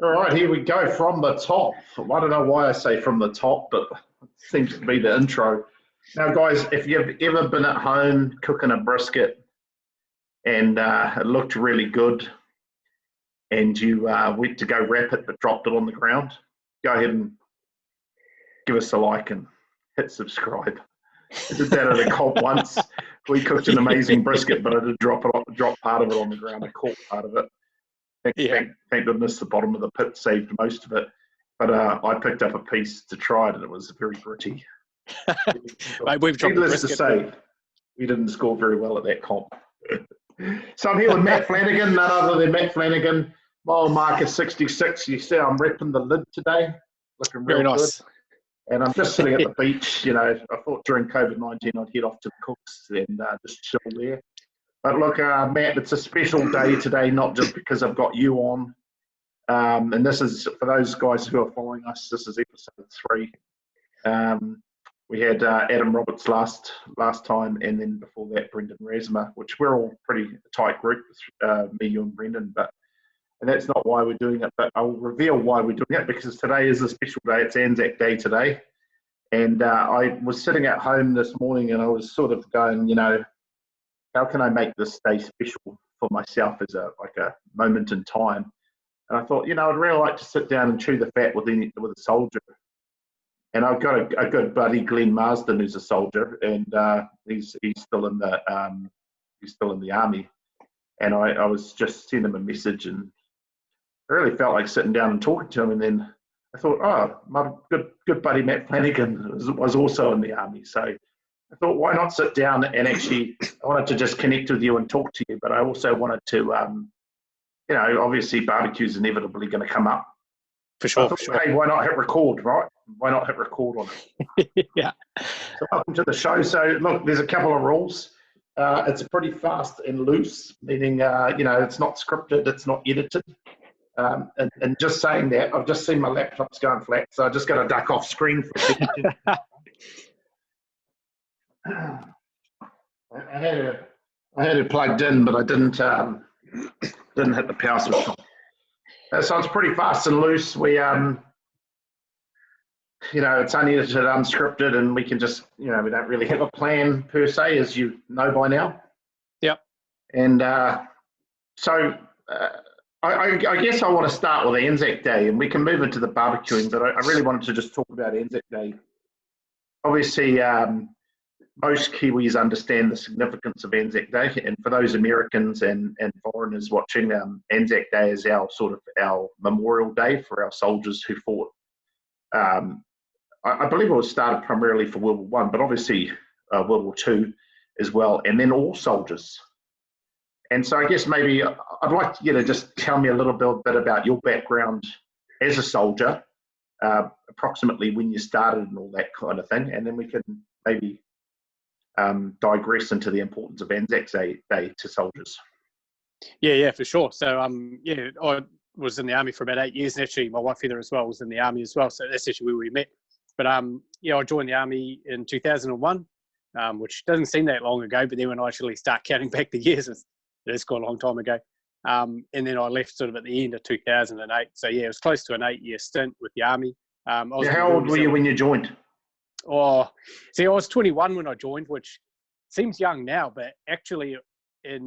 All right, here we go from the top. I don't know why I say from the top, but it seems to be the intro. Now, guys, if you've ever been at home cooking a brisket and it looked really good and you went to go wrap it but dropped it on the ground, go ahead and give us a like and hit subscribe. I did that at a comp once. We cooked an amazing brisket, but I did drop part of it on the ground. I caught part of it. Thank goodness the bottom of the pit saved most of it. But I picked up a piece to try it, and it was very gritty. Mate, we've dropped Needless to say, we didn't score very well at that comp. So I'm here with Matt Flanagan, none other than Matt Flanagan. Mile marker 66. You see I'm repping the lid today. Looking real very nice. Good. And I'm just sitting at the beach. You know, I thought during COVID-19 I'd head off to the Cooks and just chill there. But look, Matt, it's a special day today, not just because I've got you on. And this is, for those guys who are following us, this is episode 3. We had Adam Roberts last time, and then before that, Brendan Rasma, which we're all pretty tight group, me, you and Brendan. And that's not why we're doing it, but I'll reveal why we're doing it, because today is a special day. It's ANZAC Day today. And I was sitting at home this morning and I was sort of going, you know, how can I make this day special for myself as a moment in time? And I thought, you know, I'd really like to sit down and chew the fat with a soldier. And I've got a good buddy, Glenn Marsden, who's a soldier, and he's still in the army. And I was just sending him a message, and I really felt like sitting down and talking to him. And then I thought, oh, my good buddy Matt Flanagan was also in the army, so I thought, why not sit down and actually, I wanted to just connect with you and talk to you, but I also wanted to, you know, obviously barbecue's inevitably going to come up. For sure, I thought, hey, why not hit record, right? Why not hit record on it? Yeah. So welcome to the show. So look, there's a couple of rules. It's pretty fast and loose, meaning, you know, it's not scripted, it's not edited. And just saying that, I've just seen my laptop's going flat, so I just got to duck off screen for a second. I had it plugged in, but I didn't hit the power switch on. So it's pretty fast and loose. We, you know, it's unedited, unscripted, and we can just, you know, we don't really have a plan per se, as you know by now. Yep. And so I guess I want to start with ANZAC Day, and we can move into the barbecuing, but I really wanted to just talk about ANZAC Day. Obviously, most Kiwis understand the significance of ANZAC Day, and for those Americans and foreigners watching, ANZAC Day is our memorial day for our soldiers who fought. I believe it was started primarily for World War I, but obviously World War II as well, and then all soldiers. And so I guess maybe I'd like you to just tell me a little bit about your background as a soldier, approximately when you started and all that kind of thing, and then we can maybe digress into the importance of ANZAC Day to soldiers. Yeah, for sure. So, yeah, I was in the army for about 8 years, and actually my wife Heather as well was in the army as well. So that's actually where we met. But yeah, I joined the army in 2001, which doesn't seem that long ago. But then when I actually start counting back the years, it's quite a long time ago. And then I left sort of at the end of 2008. So yeah, it was close to an 8-year stint with the army. How old were you when you joined? Oh, see, I was 21 when I joined, which seems young now, but actually it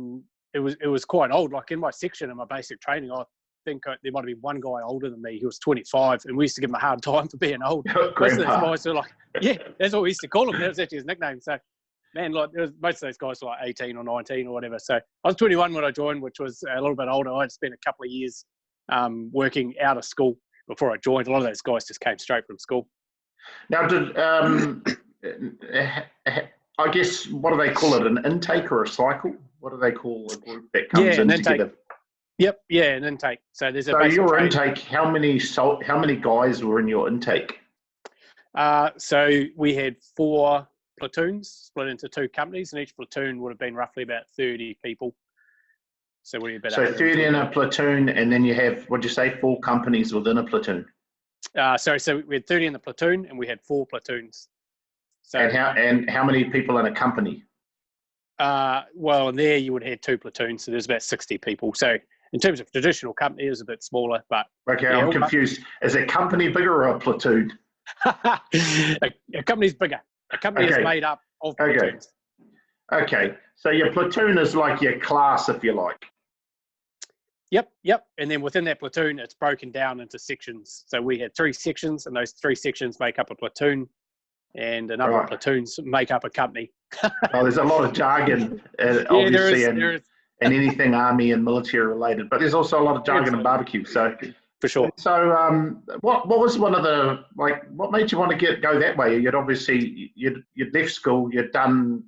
was quite old. Like in my section, in my basic training, I think there might have been one guy older than me. He was 25, and we used to give him a hard time for being old. Most of those guys were like, yeah, that's what we used to call him. That was actually his nickname. So, man, like most of those guys were like 18 or 19 or whatever. So I was 21 when I joined, which was a little bit older. I'd spent a couple of years working out of school before I joined. A lot of those guys just came straight from school. Now, I guess, what do they call it, an intake or a cycle? What do they call a group that comes in together? Yep, yeah, an intake. So there's a basic your training. Intake, how many guys were in your intake? So we had 4 platoons split into 2 companies, and each platoon would have been roughly about 30 people. So what do you bet? So 30 in a platoon, and then you have, what'd you say, 4 companies within a platoon? So we had 30 in the platoon, and we had 4 platoons. So, and how many people in a company? Well, there you would have 2 platoons, so there's about 60 people. So in terms of traditional company, it was a bit smaller. But Okay, I'm confused. Is a company bigger or a platoon? a company's bigger. A company is made up of platoons. Okay, so your platoon is like your class, if you like. Yep. And then within that platoon, it's broken down into sections. So we had 3 sections, and those 3 sections make up a platoon, and a number of platoons make up a company. Oh, there's a lot of jargon, obviously, in anything army and military related, but there's also a lot of jargon in barbecue. So, for sure. So, what was one of the, like, what made you want to go that way? You'd obviously you'd left school, you'd done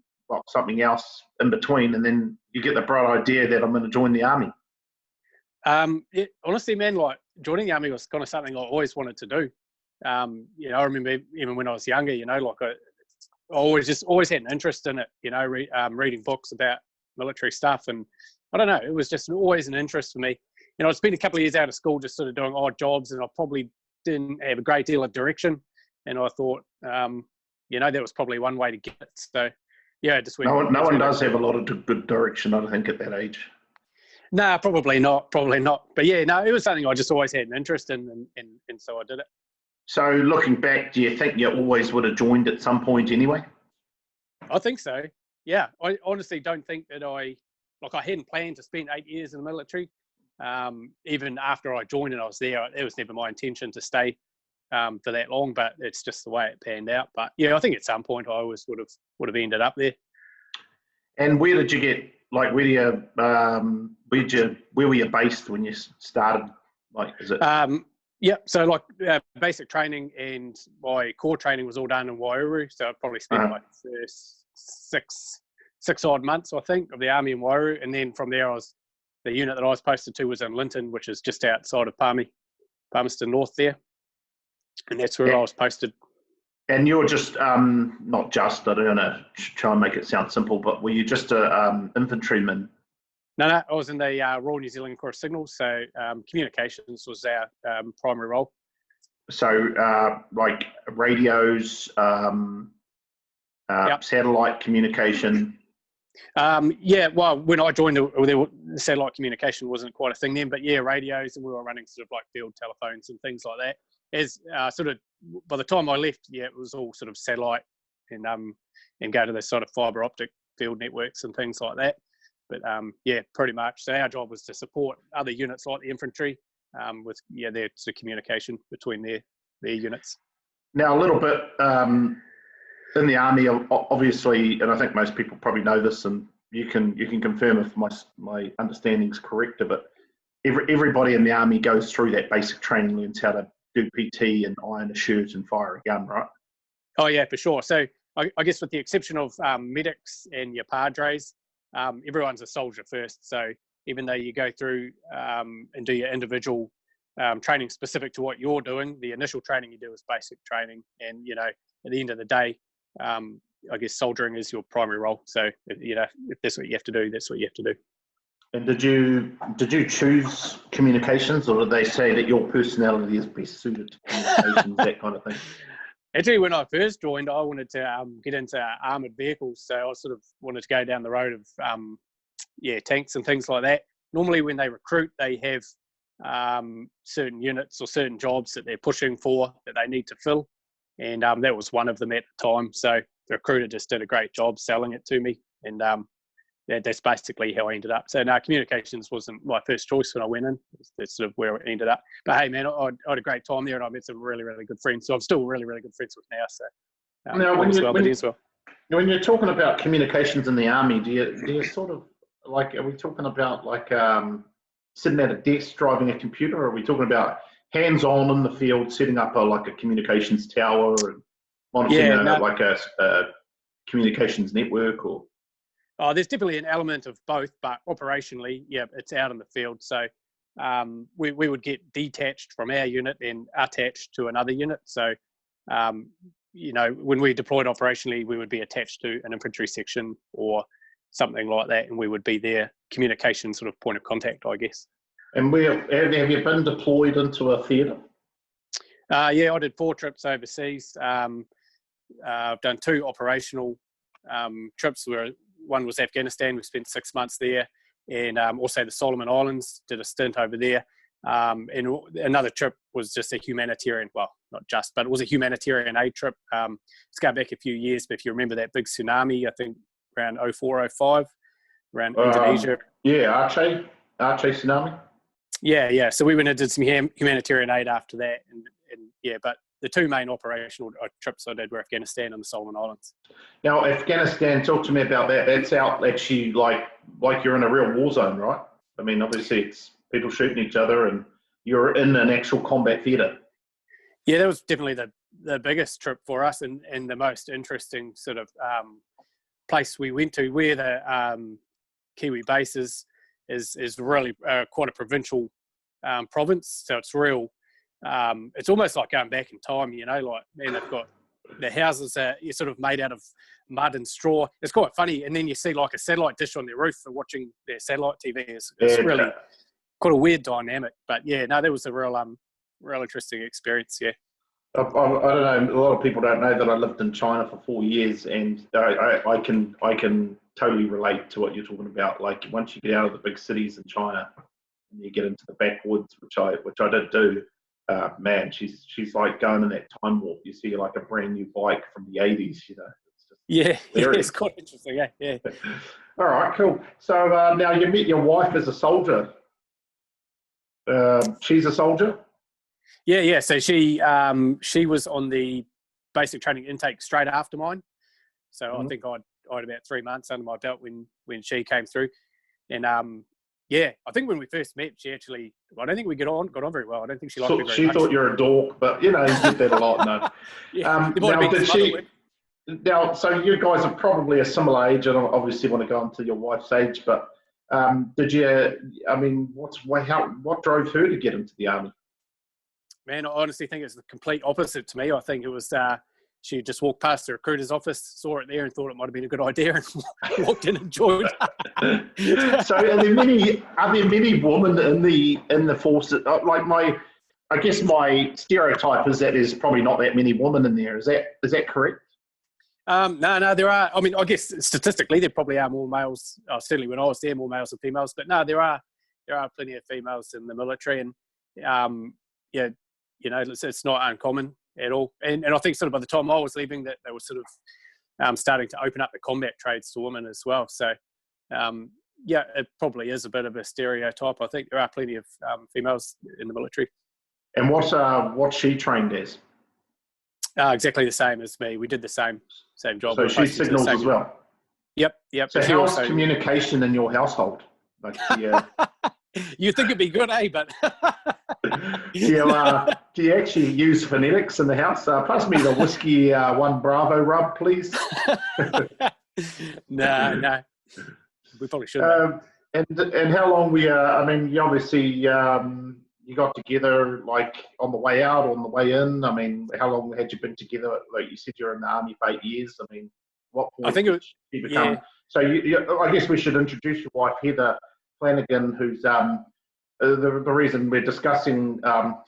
something else in between, and then you get the bright idea that I'm going to join the army. Honestly, man, like joining the army was kind of something I always wanted to do. I remember even when I was younger, like I always had an interest in it. Reading books about military stuff, and I don't know, it was just always an interest for me. I spent a couple of years out of school just sort of doing odd jobs, and I probably didn't have a great deal of direction. And I thought, that was probably one way to get it. So, yeah, just went. No one does have a lot of good direction, I think, at that age. No, probably not. But yeah, no, it was something I just always had an interest in, and so I did it. So looking back, do you think you always would have joined at some point anyway? I think so. Yeah, I honestly don't think that I hadn't planned to spend 8 years in the military. Even after I joined and I was there, it was never my intention to stay for that long, but it's just the way it panned out. But yeah, I think at some point I always would have ended up there. And where did you get, like, where were you based when you started? Like, is it? So like basic training and my core training was all done in Waiouru. So I probably spent like the first six odd months, I think, of the army in Waiouru, and then from there the unit that I was posted to was in Linton, which is just outside of Palmerston North there, and that's where I was posted. And you're just not just, I don't want to try and make it sound simple, but were you just a infantryman? No, I was in the Royal New Zealand Corps Signals, so communications was our primary role. So like radios, satellite communication. Well, when I joined, the satellite communication wasn't quite a thing then, but yeah, radios, and we were running sort of like field telephones and things like that. As sort of by the time I left, it was all sort of satellite and go to the sort of fibre optic field networks and things like that. But pretty much. So our job was to support other units like the infantry with their sort of communication between their units. Now, a little bit in the army, obviously, and I think most people probably know this, and you can confirm if my understanding is correct, but everybody in the army goes through that basic training, learns how to do PT and iron a shirt and fire a gun, right? Oh yeah, for sure. So I guess with the exception of medics and your padres, everyone's a soldier first. So even though you go through and do your individual training specific to what you're doing, the initial training you do is basic training. And, at the end of the day, I guess soldiering is your primary role. So, if that's what you have to do, that's what you have to do. And did you choose communications, or did they say that your personality is best suited to communications, that kind of thing? Actually, when I first joined, I wanted to get into armoured vehicles. So I sort of wanted to go down the road of, tanks and things like that. Normally when they recruit, they have certain units or certain jobs that they're pushing for that they need to fill. And that was one of them at the time. So the recruiter just did a great job selling it to me. And that's basically how I ended up. So no, communications wasn't my first choice when I went in. That's sort of where it ended up. But hey, man, I had a great time there, and I met some really, really good friends. So I'm still really, really good friends with now. So now, when you're talking about communications in the army, do you sort of like, are we talking about like sitting at a desk driving a computer, or are we talking about hands-on in the field, setting up a communications tower and monitoring a communications network, or? Oh, there's definitely an element of both, but operationally, it's out in the field. So we would get detached from our unit and attached to another unit. So, when we deployed operationally, we would be attached to an infantry section or something like that, and we would be their communication sort of point of contact, I guess. And have you been deployed into a theatre? I did 4 trips overseas. I've done 2 operational trips where one was Afghanistan. We spent 6 months there. and also the Solomon Islands, did a stint over there. And another trip was just a humanitarian, well, not just, but it was a humanitarian aid trip. It's going back a few years, but if you remember that big tsunami, I think around 04, 05, around Indonesia. Yeah, Aceh tsunami. Yeah. So we went and did some humanitarian aid after that. And yeah, but the two main operational trips I did were Afghanistan and the Solomon Islands. Now, Afghanistan, talk to me about that. That's out actually like you're in a real war zone, right? I mean, obviously it's people shooting each other and you're in an actual combat theatre. Yeah, that was definitely the biggest trip for us and the most interesting sort of place we went to, where the Kiwi base is really quite a provincial province. So it's real. It's almost like going back in time, you know, like, man, they've got the houses are sort of made out of mud and straw. It's quite funny. And then you see like a satellite dish on their roof for watching their satellite TV. It's really quite a weird dynamic. But yeah, no, that was a real interesting experience. Yeah. I don't know. A lot of people don't know that I lived in China for 4 years, and I can totally relate to what you're talking about. Like once you get out of the big cities in China and you get into the backwoods, which I did do. Man, she's like going in that time warp. You see like a brand new bike from the 80s, you know. It's just it's quite interesting. Yeah. All right, cool. So now you met your wife as a soldier. She's a soldier. Yeah. So she was on the basic training intake straight after mine. So I think I'd about 3 months under my belt when she came through, and yeah, I think when we first met, she actually, I don't think we got on very well. I don't think she liked me very much. She thought you're a dork, but you know, you get that a lot, no. Now, so you guys are probably a similar age, and I obviously want to go into your wife's age, but what drove her to get into the army? Man, I honestly think it's the complete opposite to me. I think it was she just walked past the recruiter's office, saw it there, and thought it might have been a good idea, and walked in and joined. So, are there many women in the forces? I guess my stereotype is that there's probably not that many women in there. Is that correct? No, there are. I mean, I guess statistically there probably are more males. Certainly when I was there, more males than females. But no, there are plenty of females in the military, and yeah, you know, it's not uncommon at all. And I think sort of by the time I was leaving, that they were sort of starting to open up the combat trades to women as well. So yeah, it probably is a bit of a stereotype. I think there are plenty of females in the military. And what's she trained as? Exactly the same as me. We did the same job. So she signals as well? Yep. So how's communication in your household? Like, you think it'd be good, eh? But do you actually use phonetics in the house? Pass me the whiskey 1 Bravo rub, please. No. We probably should. And how long I mean, you obviously you got together like on the way out, on the way in. I mean, how long had you been together? Like you said, you're in the army for 8 years. I mean, what point I think it was, did you become? Yeah. So I guess we should introduce your wife, Heather Flanagan, who's the reason we're discussing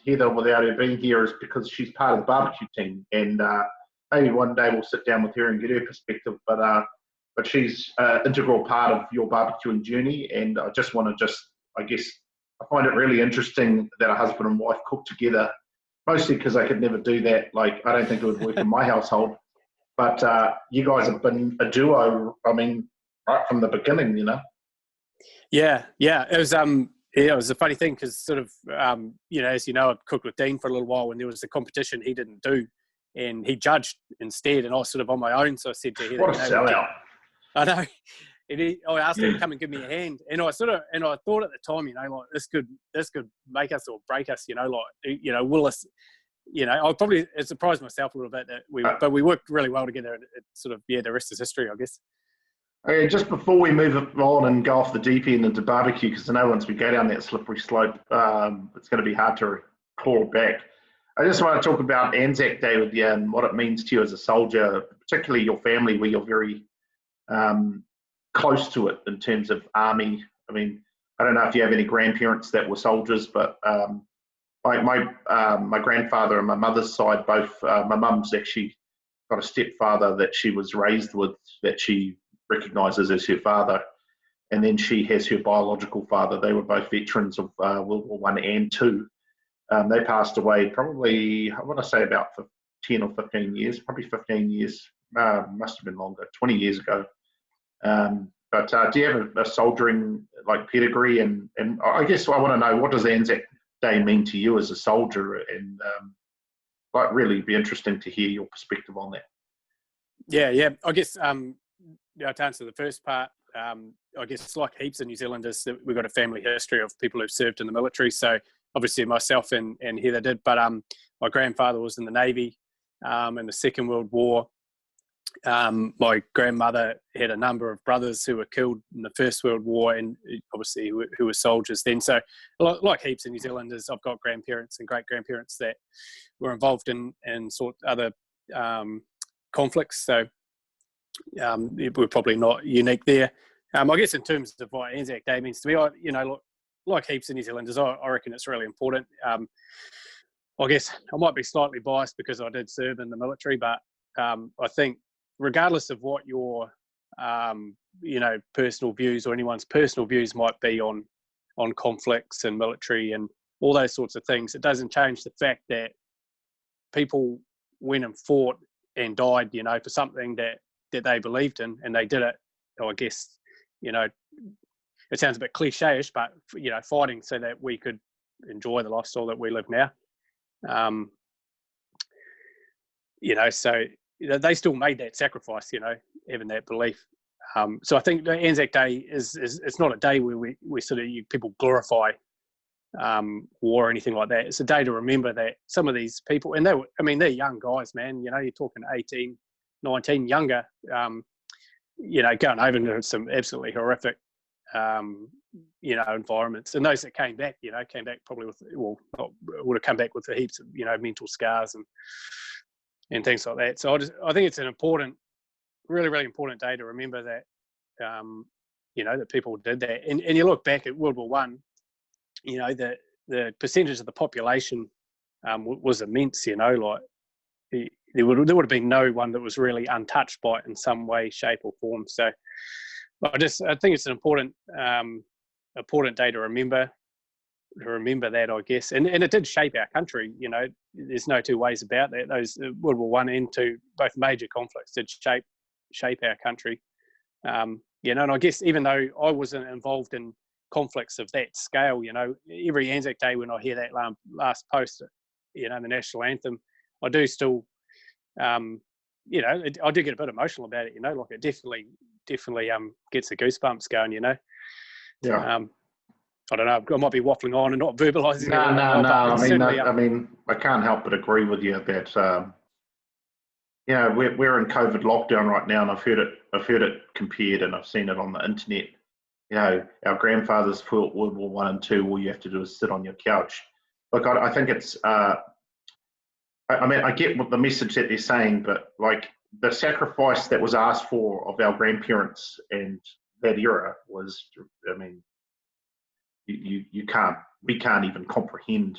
Heather without her being here is because she's part of the barbecue team, and maybe one day we'll sit down with her and get her perspective. But she's an integral part of your barbecuing journey, and I just want to I guess I find it really interesting that a husband and wife cook together, mostly because I could never do that. Like, I don't think it would work in my household. But you guys have been a duo, I mean, right from the beginning, you know? Yeah. It was a funny thing because sort of, you know, as you know, I cooked with Dean for a little while when there was a competition he didn't do, and he judged instead, and I was sort of on my own. So I said to him, what a sellout. I know. I asked him to come and give me a hand, and I thought at the time, you know, like this could make us or break us, you know, like, you know, will us, you know, I probably surprised myself a little bit that but we worked really well together, and it sort of, yeah, the rest is history, I guess. Okay, just before we move on and go off the deep end into barbecue, because I know once we go down that slippery slope, it's going to be hard to claw back. I just want to talk about ANZAC Day with you and what it means to you as a soldier, particularly your family, where you're very close to it in terms of army. I mean, I don't know if you have any grandparents that were soldiers, but my grandfather and my mother's side, both, my mum's actually got a stepfather that she was raised with that she recognises as her father. and then she has her biological father. They were both veterans of World War I and II. They passed away probably, I want to say about 10 or 15 years, probably 15 years, must have been longer, 20 years ago. But do you have a soldiering like pedigree? And I guess I want to know, what does Anzac Day mean to you as a soldier? And like really be interesting to hear your perspective on that. Yeah. I guess to answer the first part, I guess like heaps of New Zealanders, we've got a family history of people who've served in the military. So obviously myself and Heather did, but my grandfather was in the Navy in the Second World War. My grandmother had a number of brothers who were killed in the First World War, and obviously who were soldiers then. So like heaps of New Zealanders, I've got grandparents and great-grandparents that were involved in sort of other conflicts. So we're probably not unique there. I guess in terms of what Anzac Day means to me, like heaps of New Zealanders, I reckon it's really important. I guess I might be slightly biased because I did serve in the military, but I think regardless of what your personal views or anyone's personal views might be on conflicts and military and all those sorts of things, it doesn't change the fact that people went and fought and died, for something that they believed in, and they did it. I guess, it sounds a bit cliche-ish, but fighting so that we could enjoy the lifestyle that we live now. So they still made that sacrifice, having that belief. So I think the Anzac Day is it's not a day where we sort of people glorify war or anything like that. It's a day to remember that some of these people, and they're young guys, man. You're talking 18, 19, younger. Going over into some absolutely horrific, environments, and those that came back probably with, would have come back with heaps of mental scars and things like that. So I think it's an important, really, really important day to remember that, that people did that. And you look back at World War One, the percentage of the population was immense. There would have been no one that was really untouched by it in some way, shape, or form. So I think it's an important day to remember that, I guess. And it did shape our country. There's no two ways about that. Those World War One and Two, both major conflicts, did shape our country. And I guess even though I wasn't involved in conflicts of that scale, every Anzac Day when I hear that last post, the national anthem, I do still, I do get a bit emotional about it. Like it definitely gets the goosebumps going. Yeah. I don't know. I might be waffling on and not verbalising No. it. I mean, I can't help but agree with you that we're in COVID lockdown right now, and I've heard it compared, and I've seen it on the internet. Our grandfathers fought World War One and Two. All you have to do is sit on your couch. Look, I think it's. I get what the message that they're saying, but like the sacrifice that was asked for of our grandparents and that era was, we can't even comprehend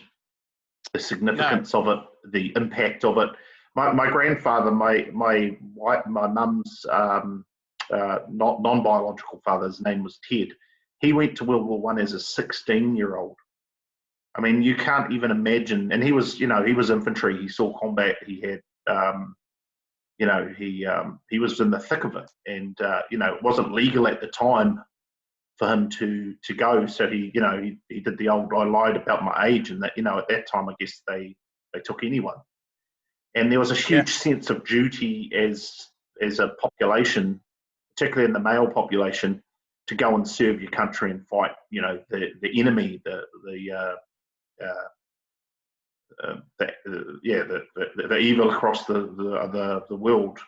the significance of it, the impact of it. My grandfather, my mum's non-biological father's name was Ted. He went to World War One as a 16-year-old. I mean, you can't even imagine. And he was infantry. He saw combat. He had, he was in the thick of it, and it wasn't legal at the time for him to go. So he did the old, I lied about my age, and that at that time I guess they took anyone. And there was a huge sense of duty as a population, particularly in the male population, to go and serve your country and fight, the enemy, the evil across the world.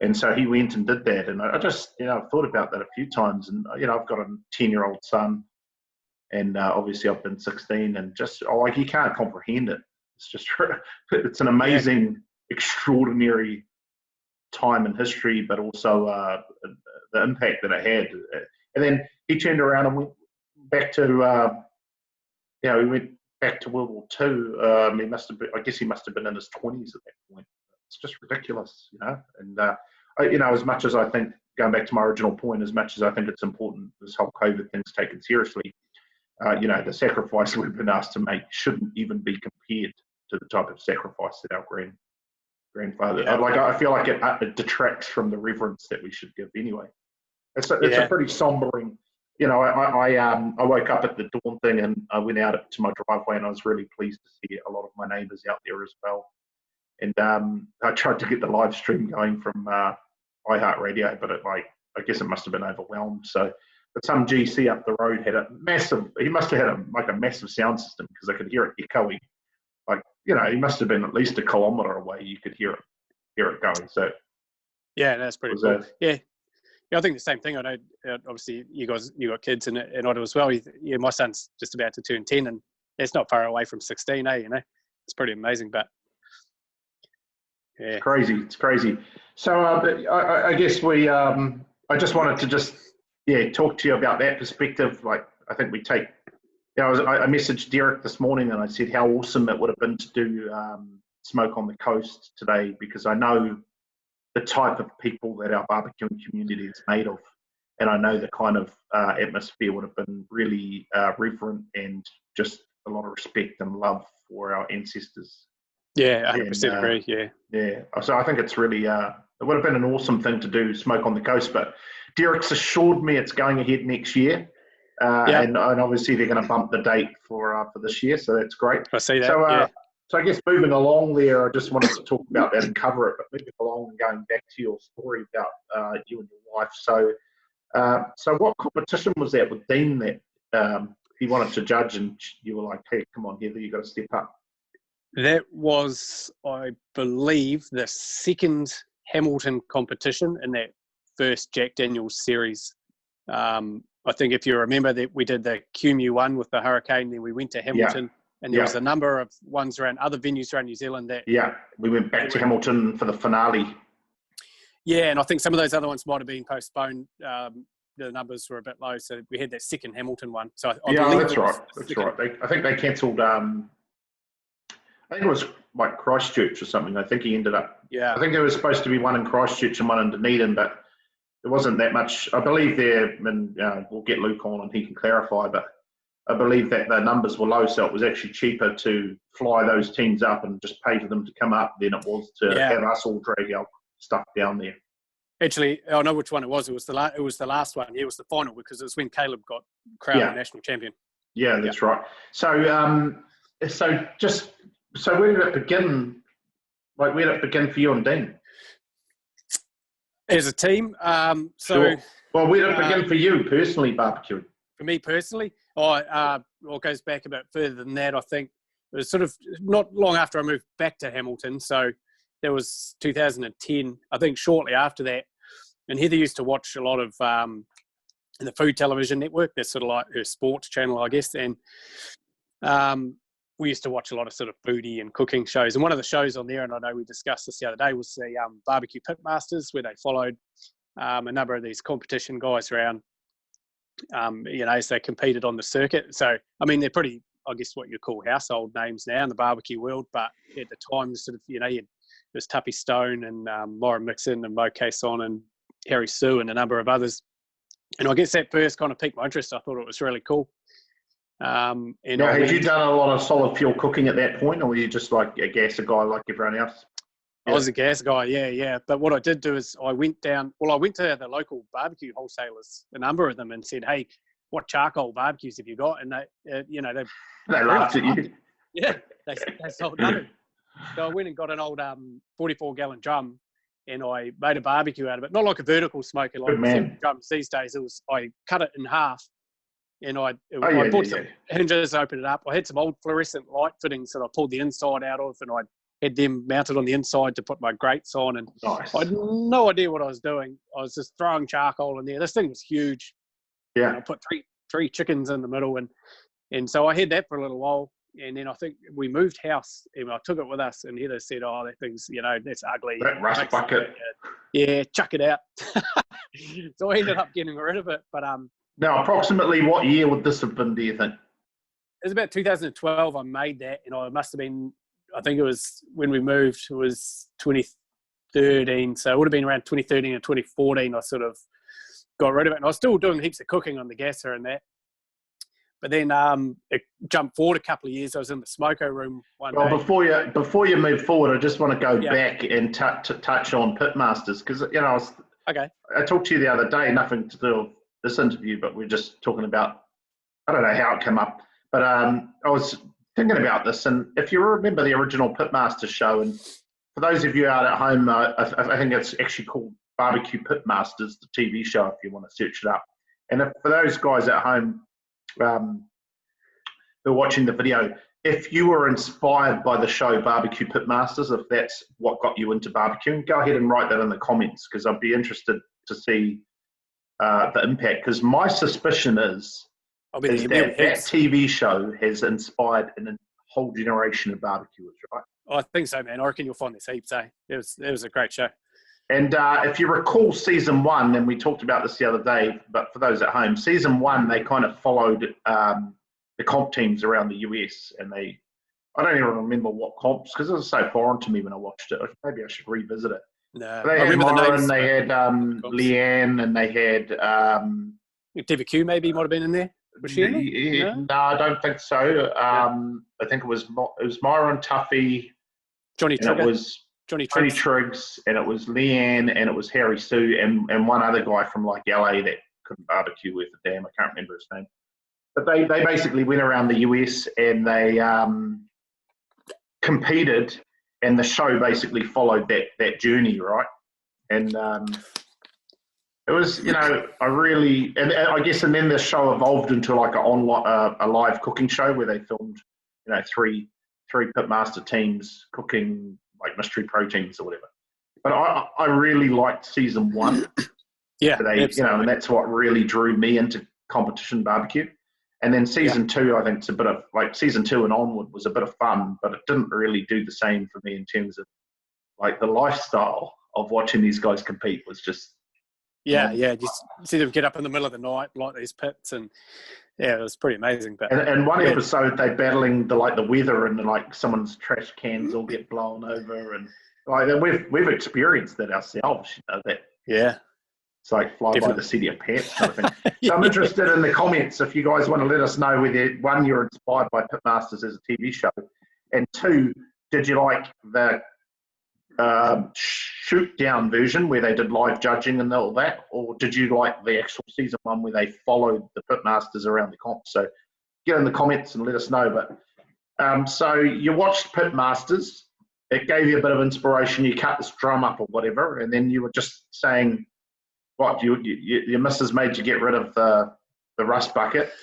And so he went and did that. And I just, I've thought about that a few times. And, I've got a 10-year-old son, and obviously I've been 16, and just, you can't comprehend it. It's just, it's an amazing, extraordinary time in history, but also the impact that it had. And then he turned around and went back to, he went back to World War II. I guess he must have been in his 20s at that point. It's just ridiculous, And as much as I think, going back to my original point, as much as I think it's important this whole COVID thing's taken seriously, the sacrifice we've been asked to make shouldn't even be compared to the type of sacrifice that our grandfather. Yeah. I feel like it detracts from the reverence that we should give anyway. It's a pretty sombering. I woke up at the dawn thing and I went out to my driveway and I was really pleased to see a lot of my neighbours out there as well. And I tried to get the live stream going from iHeartRadio, but I guess it must have been overwhelmed. But some GC up the road had he must have had a massive sound system because I could hear it echoing. He must have been at least a kilometre away. You could hear it going. So yeah, that's pretty cool. Yeah, I think the same thing. I know, obviously, you got kids in Ottawa as well. My son's just about to turn 10, and it's not far away from 16. It's pretty amazing. But yeah, it's crazy. So I guess I just wanted to talk to you about that perspective. I think we take. I messaged Derek this morning and I said how awesome it would have been to do Smoke on the Coast today, because I know the type of people that our barbecuing community is made of, and I know the kind of atmosphere would have been really reverent and just a lot of respect and love for our ancestors. Yeah, 100% agree. Yeah. So I think it's really it would have been an awesome thing to do Smoke on the Coast, but Derek's assured me it's going ahead next year. And obviously they're going to bump the date for this year, so that's great. I see that. So I guess moving along there, I just wanted to talk about that and cover it, but moving along and going back to your story about you and your wife. So what competition was that with Dean that he wanted to judge, and you were like, "Hey, come on, Heather, you got to step up"? That was, I believe, the second Hamilton competition in that first Jack Daniel's series. I think if you remember that we did the QMU one with the Hurricane, then we went to Hamilton, and there was a number of ones around other venues around New Zealand that. Yeah, we went back to Hamilton for the finale. Yeah, and I think some of those other ones might have been postponed. The numbers were a bit low, so we had that second Hamilton one. So I believe that's right. That's right. I think they cancelled. I think it was like Christchurch or something. I think he ended up. Yeah. I think there was supposed to be one in Christchurch and one in Dunedin, but there wasn't that much. I believe there, and we'll get Luke on and he can clarify, but I believe that the numbers were low, so it was actually cheaper to fly those teams up and just pay for them to come up than it was to have us all drag our stuff down there. Actually, I know which one it was. It was the last one. It was the final, because it was when Caleb got crowned national champion. Yeah, that's right. So where did it begin? Where did it begin for you and Dean? As a team. Sure. Well, where did it begin for you personally, barbecuing? For me personally, it goes back a bit further than that. I think it was sort of not long after I moved back to Hamilton. So that was 2010. I think shortly after that. And Heather used to watch a lot of the Food Television Network. That's sort of like her sports channel, I guess. And we used to watch a lot of sort of foodie and cooking shows. And one of the shows on there, and I know we discussed this the other day, was the Barbecue Pitmasters, where they followed a number of these competition guys around, as they competed on the circuit. So, I mean, they're pretty, I guess, what you call household names now in the barbecue world. But at the time, sort of, you had this Tuppy Stone and Lauren Mixon and Mo Cason and Harry Sue and a number of others. And I guess that first kind of piqued my interest. I thought it was really cool. Had you done a lot of solid fuel cooking at that point, or were you just like a gasser guy like everyone else? I was a gas guy, yeah. But what I did do is I went to the local barbecue wholesalers, a number of them, and said, "Hey, what charcoal barbecues have you got?" And they laughed at you. Yeah, they sold nothing. So I went and got an old 44-gallon drum, and I made a barbecue out of it. Not like a vertical smoker like drums these days. I cut it in half. And I bought some hinges, opened it up. I had some old fluorescent light fittings that I pulled the inside out of, and I had them mounted on the inside to put my grates on. And nice. I had no idea what I was doing. I was just throwing charcoal in there. This thing was huge. Yeah. And I put three chickens in the middle, and so I had that for a little while. And then I think we moved house, and I took it with us. And Heather said, "Oh, that thing's that's ugly. That rust bucket. Yeah, chuck it out." So I ended up getting rid of it, but Now, approximately what year would this have been, do you think? It was about 2012 I made that, and I must have been, I think it was when we moved, it was 2013. So it would have been around 2013 or 2014. I sort of got rid of it, and I was still doing heaps of cooking on the gasser and that. But then it jumped forward a couple of years. I was in the smoko room one day. Before you move forward, I just want to go back and touch on pitmasters, because I talked to you the other day, nothing to do with this interview, but we're just talking about, I don't know how it came up, but I was thinking about this, and if you remember the original Pitmaster show, and for those of you out at home, I think it's actually called Barbecue Pitmasters, the TV show, if you want to search it up. And for those guys at home who are watching the video, if you were inspired by the show Barbecue Pitmasters, if that's what got you into barbecuing, go ahead and write that in the comments, because I'd be interested to see the impact. Because my suspicion is that TV show has inspired a whole generation of barbecuers, right? I think so, man. I reckon you'll find this heaps, eh? It was a great show. And if you recall season 1, and we talked about this the other day, but for those at home, season 1, they kind of followed the comp teams around the US, and I don't even remember what comps, because it was so foreign to me when I watched it. Maybe I should revisit it. No, they had Moran, they had Leanne, and they had Diva Q maybe might have been in there. Was she in there? No, I don't think so. I think it was Myron, Tuffy, Johnny Triggs, and it was Leanne, and it was Harry Sue, and one other guy from like LA that couldn't barbecue with a damn. I can't remember his name. But they basically went around the US and they competed, and the show basically followed that journey, right? And it was, and I guess, and then the show evolved into like a live cooking show where they filmed, three pitmaster teams cooking like mystery proteins or whatever. But I really liked season 1. Yeah, and that's what really drew me into competition barbecue. And then season 2, I think it's a bit of like season 2 and onward was a bit of fun, but it didn't really do the same for me in terms of like the lifestyle of watching these guys compete was just. Just see them get up in the middle of the night, light these pits, and it was pretty amazing. But and one episode they battling the weather, and like someone's trash cans all get blown over, and like we've experienced that ourselves. It's like fly by the seat of your pants kind of thing. So I'm interested in the comments if you guys want to let us know whether, 1, you're inspired by Pitmasters as a TV show, and 2, did you like the shoot down version where they did live judging and all that, or did you like the actual season 1 where they followed the Pitmasters around the comp? So get in the comments and let us know. But so you watched Pitmasters, it gave you a bit of inspiration, you cut this drum up or whatever, and then you were just saying, what, your missus made you get rid of the rust bucket?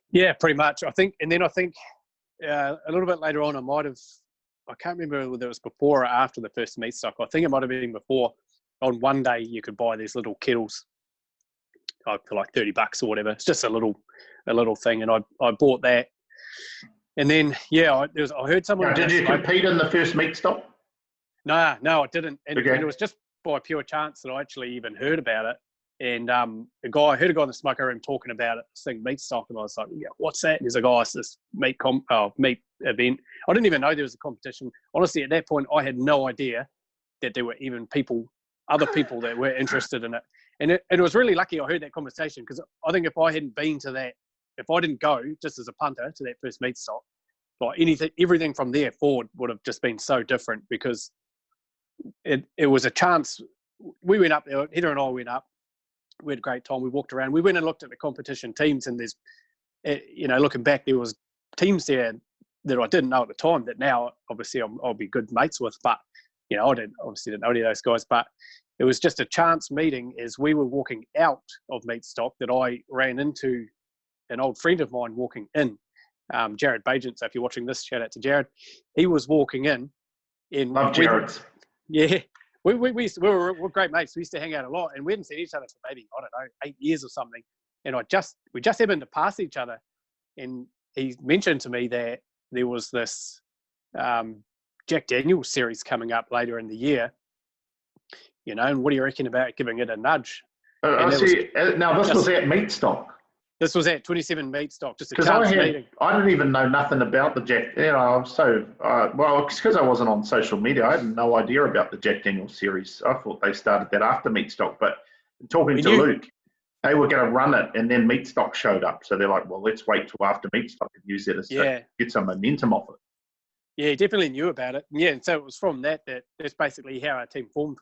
Yeah, pretty much. I think a little bit later on, I can't remember whether it was before or after the first meat stock. I think it might have been before. On one day, you could buy these little kettles for like $30 or whatever. It's just a little thing, and I bought that. And then I heard someone. Did you compete in the first meat stock? No, I didn't. And it was just by pure chance that I actually even heard about it. And I heard a guy in the smoker room talking about it, saying meat stock, and I was like, yeah, what's that? And he's like, it's this meat event. I didn't even know there was a competition. Honestly, at that point, I had no idea that there were even other people that were interested in it. And it was really lucky I heard that conversation, because I think if I hadn't been to that, if I didn't go just as a punter to that first meat stock, like everything from there forward would have just been so different, because it was a chance. We went up there, Heather and I went up. We had a great time. We walked around. We went and looked at the competition teams, and there's, looking back, there was teams there that I didn't know at the time that now obviously I'll be good mates with. But I obviously didn't know any of those guys. But it was just a chance meeting as we were walking out of meat stock that I ran into an old friend of mine walking in, Jared Bajent. So if you're watching this, shout out to Jared. He was walking in. Love Jared. Yeah. We're great mates. We used to hang out a lot, and we hadn't seen each other for maybe, 8 years or something. And we just happened to pass each other, and he mentioned to me that there was this Jack Daniels series coming up later in the year. And what do you reckon about giving it a nudge? Now this was at meat stock. This was at 27 meat stock, just a Because chance meeting. I didn't even know nothing about the Jack. You know, I'm so well, it's because I wasn't on social media. I had no idea about the Jack Daniel's series. I thought they started that after meat stock. But talking to Luke, they were going to run it, and then meat stock showed up. So they're like, well, let's wait till after meat stock and use it to get some momentum off it. Yeah, definitely knew about it. Yeah, and so it was from that's basically how our team formed.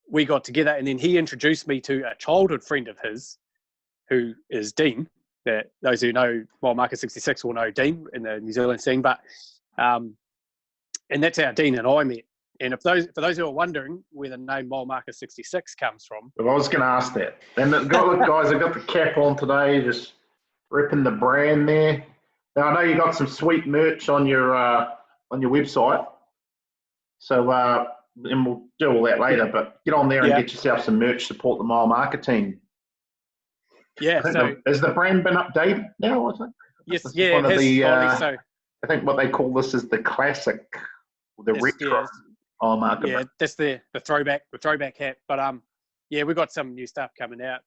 We got together, and then he introduced me to a childhood friend of his, who is Dean. That those who know Mile Marker 66 will know Dean in the New Zealand scene. But and that's how Dean and I met. And for those who are wondering where the name Mile Marker 66 comes from, well, I was going to ask that. And the guys, I got the cap on today, just ripping the brand there. Now I know you got some sweet merch on your website, so. And we'll do all that later, but get on there and get yourself some merch, support the Mile Marker team. Yeah, has the brand been updated now, I think? Yes, it has. I think what they call this is the classic, the retro Mile Marker. Yeah, that's the throwback hat. But we've got some new stuff coming out,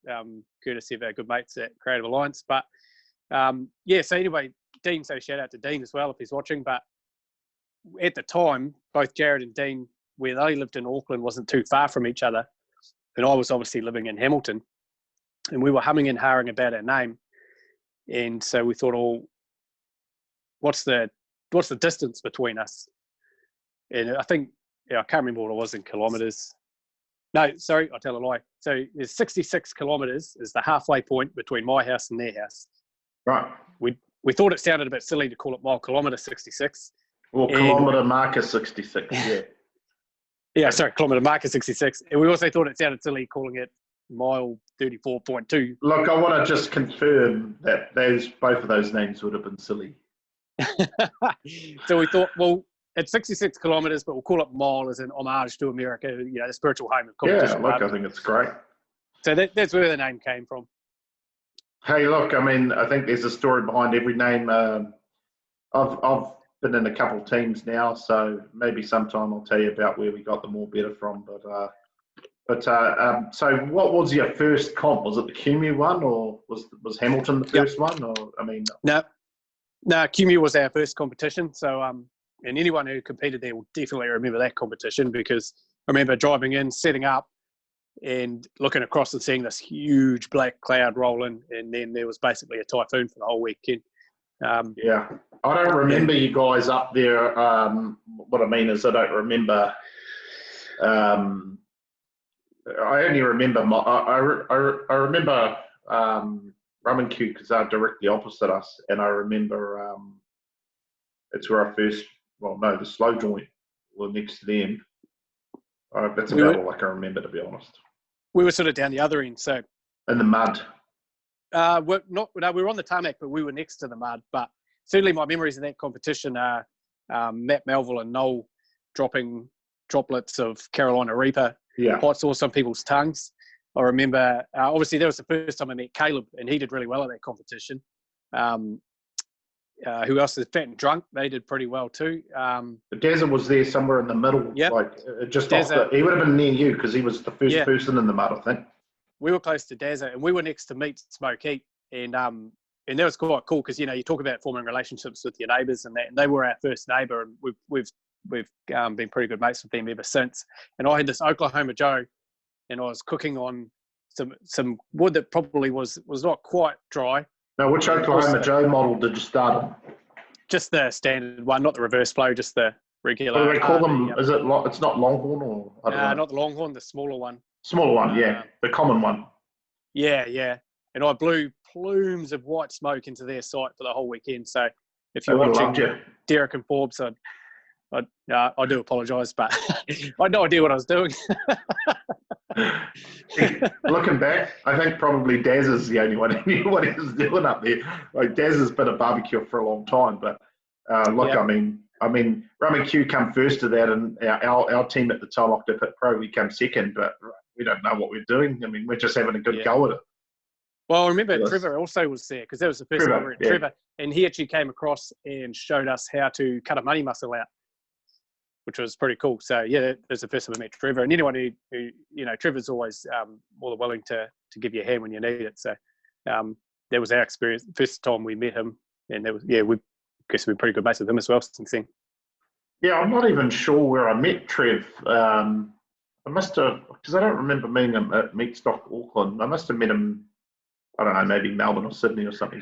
courtesy of our good mates at Creative Alliance. But so anyway, Dean, so shout out to Dean as well if he's watching. But at the time, both Jared and Dean, where they lived in Auckland, wasn't too far from each other. And I was obviously living in Hamilton. And we were humming and hawing about our name. And so we thought, what's the distance between us? And I think, I can't remember what it was in kilometres. No, sorry, I'll tell a lie. So there's 66 kilometres is the halfway point between my house and their house. Right. We thought it sounded a bit silly to call it mile kilometre 66. Or kilometre marker 66, yeah. Yeah, sorry, kilometre marker 66. And we also thought it sounded silly calling it mile 34.2. Look, I want to just confirm that both of those names would have been silly. So we thought, well, it's 66 kilometres, but we'll call it mile as an homage to America, the spiritual home of competition. Yeah, look, I think it's great. So that's where the name came from. Hey, look, I mean, I think there's a story behind every name. I've been in a couple of teams now, so maybe sometime I'll tell you about where we got the more better from. So what was your first comp? Was it the Cumu one, or was Hamilton the first one? Or No, Cumu was our first competition. So and anyone who competed there will definitely remember that competition, because I remember driving in, setting up, and looking across and seeing this huge black cloud roll in, and then there was basically a typhoon for the whole weekend. I don't remember you guys up there. What I mean is I don't remember. I only remember I remember Rum and Q, because they're directly opposite us, and I remember it's where I first. Well, no, the slow joint were next to them. That's about all I can remember, to be honest. We were sort of down the other end, so in the mud. We were on the tarmac, but we were next to the mud. But certainly my memories of that competition are Matt Melville and Noel dropping droplets of Carolina Reaper hot sauce on people's tongues. I remember, obviously, that was the first time I met Caleb, and he did really well at that competition. Who else is Fat and Drunk? They did pretty well too. Dazza was there somewhere in the middle. Yep. He would have been near you, because he was the first person in the mud, I think. We were close to Dazza, and we were next to Meat Smoke Heat, and that was quite cool, because you talk about forming relationships with your neighbours and that, and they were our first neighbour, and we've been pretty good mates with them ever since. And I had this Oklahoma Joe, and I was cooking on some wood that probably was not quite dry. Now, which Oklahoma Joe model did you start on? Just the standard one, not the reverse flow, just the regular. What do they call them? Is it? It's not Longhorn, or I don't know. Not the Longhorn, the smaller one. Smaller one, yeah, the common one. Yeah. And I blew plumes of white smoke into their site for the whole weekend. So if you're watching Derek and Forbes, I do apologise, but I had no idea what I was doing. Looking back, I think probably Daz is the only one who knew what he was doing up there. Like, Daz has been a barbecue for a long time, but I mean, Rum and Q come first to that, and our team at the Tailocta Pit Pro, we come second, but we don't know what we're doing. I mean, we're just having a good go at it. Well, I remember Trevor also was there, because that was the first time we were at Trevor, and he actually came across and showed us how to cut a money muscle out. which was pretty cool. So yeah, that's the first time I met Trevor, and anyone who Trevor's always more than willing to give you a hand when you need it. So that was our experience. The first time we met him, and we guess we're pretty good mates with him as well since then. Yeah, I'm not even sure where I met Trev. I must have, because I don't remember meeting him at Meatstock Auckland. I must have met him, I don't know, maybe Melbourne or Sydney or something.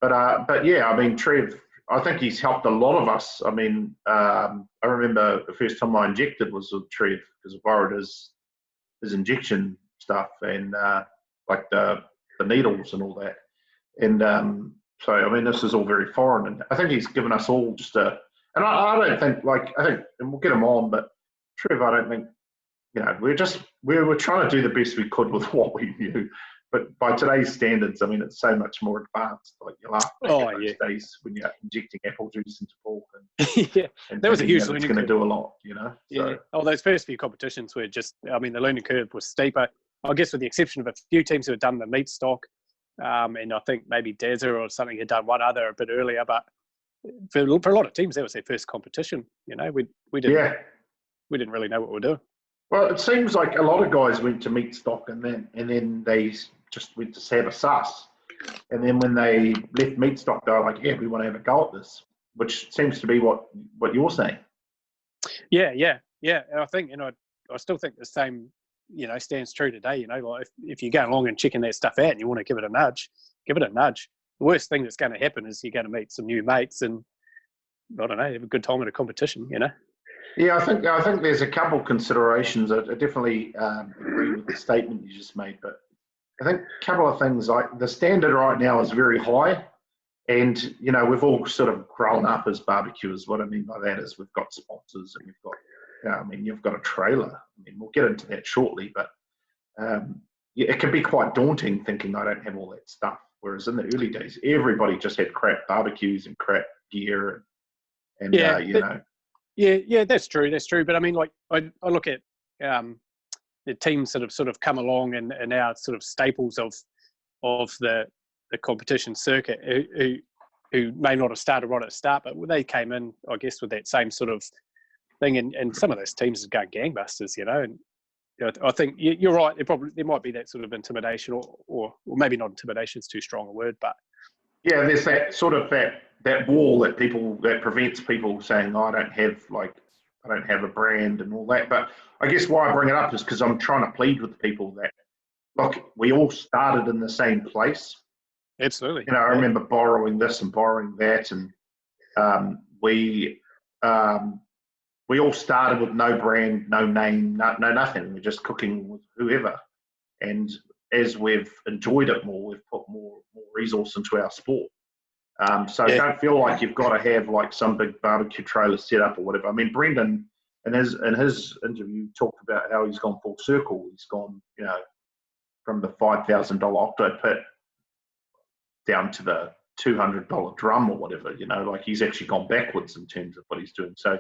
But yeah, I mean, Trev, I think he's helped a lot of us. I mean, I remember the first time I injected was with Trev because I borrowed his injection stuff and like the needles and all that. And so, I mean, this is all very foreign. And I think he's given us all just a, and I don't think, and we'll get him on, but Trev, I don't think, we were trying to do the best we could with what we knew. But by today's standards, I mean, it's so much more advanced. Like you laugh back at those days when you're injecting apple juice into pork. And, and that was a huge learning curve. It's going to do a lot, Yeah. So. Oh, those first few competitions were just, I mean, the learning curve was steeper. I guess with the exception of a few teams who had done the meat stock, and I think maybe Dazza or something had done one other a bit earlier. But for a lot of teams, that was their first competition. We didn't really know what we were doing. Well, it seems like a lot of guys went to meat stock and then they just went to Saba Sus. And then when they left meat stock, they were like, yeah, we want to have a go at this, which seems to be what you're saying. Yeah. And I think, I still think the same, stands true today. Like if you're going along and checking that stuff out and you want to give it a nudge, give it a nudge. The worst thing that's going to happen is you're going to meet some new mates and, I don't know, have a good time at a competition, Yeah, I think there's a couple considerations. I definitely agree with the statement you just made, but I think a couple of things, like the standard right now is very high, and we've all sort of grown up as barbecuers. What I mean by that is we've got sponsors and we've got, you've got a trailer. I mean, we'll get into that shortly, but it can be quite daunting thinking I don't have all that stuff. Whereas in the early days, everybody just had crap barbecues and crap gear, and Yeah, that's true. But I mean, like I look at the teams that have sort of come along and are now sort of staples of the competition circuit who may not have started right at the start, but they came in, I guess, with that same sort of thing, and some of those teams are going gangbusters, And I think you're right. There might be that sort of intimidation, or maybe not intimidation is too strong a word, but yeah, there's that sort of that wall that prevents people saying, I don't have a brand and all that. But I guess why I bring it up is because I'm trying to plead with people that, look, we all started in the same place. Absolutely. I remember borrowing this and borrowing that, and we all started with no brand, no name, no nothing. We're just cooking with whoever. And as we've enjoyed it more, we've put more resource into our sport. Don't feel like you've got to have like some big barbecue trailer set up or whatever. I mean, Brendan, in his interview, talked about how he's gone full circle. He's gone, from the $5,000 octo pit down to the $200 drum or whatever. Like he's actually gone backwards in terms of what he's doing. So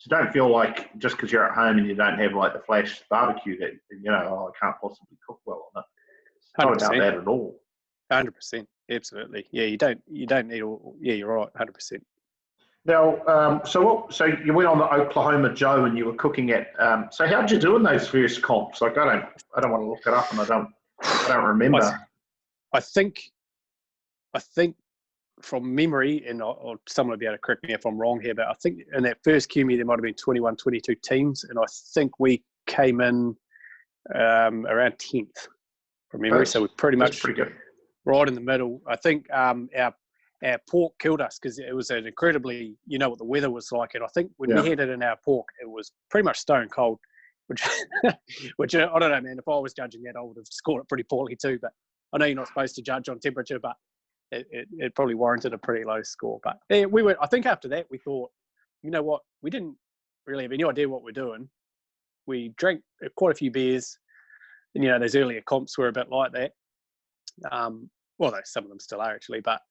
don't feel like just because you're at home and you don't have like the flash barbecue that I can't possibly cook well on it. It's not about that at all. 100%, absolutely. Yeah, you don't need all. Yeah, you're right, 100%. Now, so you went on the Oklahoma Joe and you were cooking at. So how did you do in those first comps? Like I don't want to look it up and I don't remember. I think from memory, and someone will be able to correct me if I'm wrong here, but I think in that first QME there might have been 21, 22 teams, and I think we came in around 10th from memory. So we're pretty good. Right in the middle. I think our pork killed us because it was an incredibly, what the weather was like, and I think when we had it in our pork, it was pretty much stone cold, which I don't know, man. If I was judging that, I would have scored it pretty poorly too. But I know you're not supposed to judge on temperature, but it probably warranted a pretty low score. But yeah, we were. I think after that we thought, you know what, we didn't really have any idea what we're doing. We drank quite a few beers, and those earlier comps were a bit like that. Although some of them still are actually, but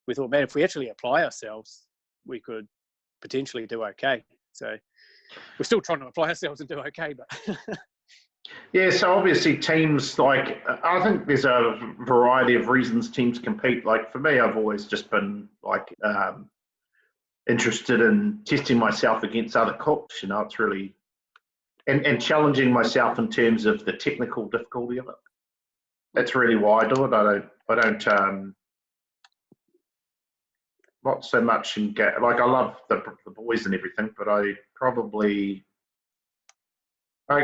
we thought, man, if we actually apply ourselves, we could potentially do okay. So we're still trying to apply ourselves and do okay, but yeah. So obviously, teams I think there's a variety of reasons teams compete. Like for me, I've always just been like interested in testing myself against other cooks. You know, it's really and challenging myself in terms of the technical difficulty of it. That's really why I do it. I don't not so much like I love the boys and everything, but I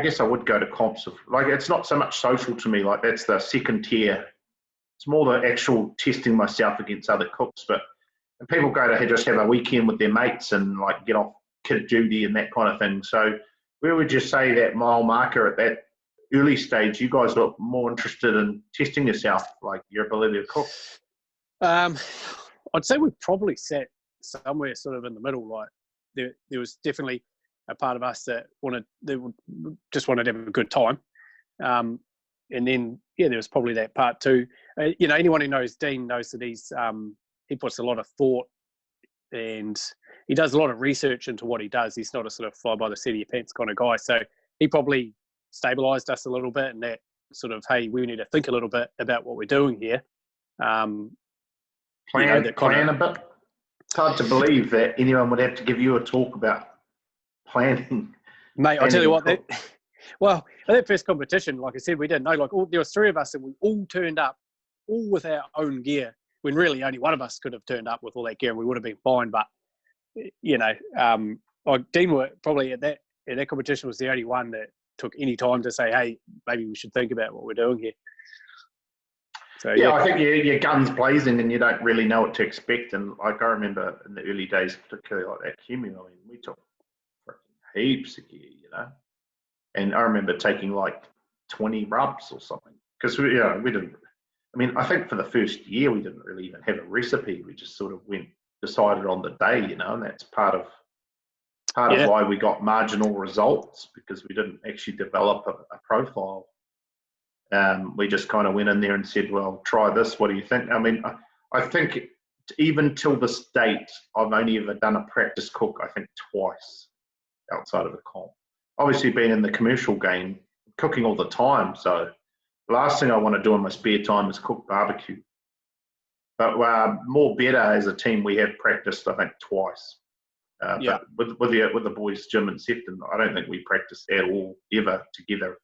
guess I would go to comps of like it's not so much social to me. Like that's the second tier. It's more the actual testing myself against other cooks. But and people go to just have a weekend with their mates and like get off kid duty and that kind of thing. So where would you say that mile marker at that early stage? You guys look more interested in testing yourself, like your ability to cook. I'd say we probably sat somewhere sort of in the middle. Like there was definitely a part of us that just wanted to have a good time, and then there was probably that part too. Anyone who knows Dean knows that he puts a lot of thought and he does a lot of research into what he does. He's not a sort of fly by the seat of your pants kind of guy. So he probably stabilised us a little bit, and that sort of, hey, we need to think a little bit about what we're doing here. Plan a bit. It's hard to believe that anyone would have to give you a talk about planning. Mate, I'll tell you what, well, at that first competition, like I said, we didn't know. Like there was three of us and we all turned up, all with our own gear, when really only one of us could have turned up with all that gear and we would have been fine. But, Dean were probably at that competition was the only one that took any time to say, hey, maybe we should think about what we're doing here. So, yeah, I think your gun's blazing and you don't really know what to expect. And like I remember in the early days, particularly like that Kimu, I mean, we took heaps of gear, and I remember taking like 20 rubs or something because we didn't. I mean, I think for the first year we didn't really even have a recipe. We just sort of decided on the day, and that's part of why we got marginal results, because we didn't actually develop a profile. We just kind of went in there and said, well, try this. What do you think? I mean, I think even till this date, I've only ever done a practice cook, I think twice outside of a comp. Obviously being in the commercial game, cooking all the time. So the last thing I want to do in my spare time is cook barbecue. But more better as a team, we have practiced, I think, twice. But with the boys, Jim and Sefton, I don't think we practiced at all ever together.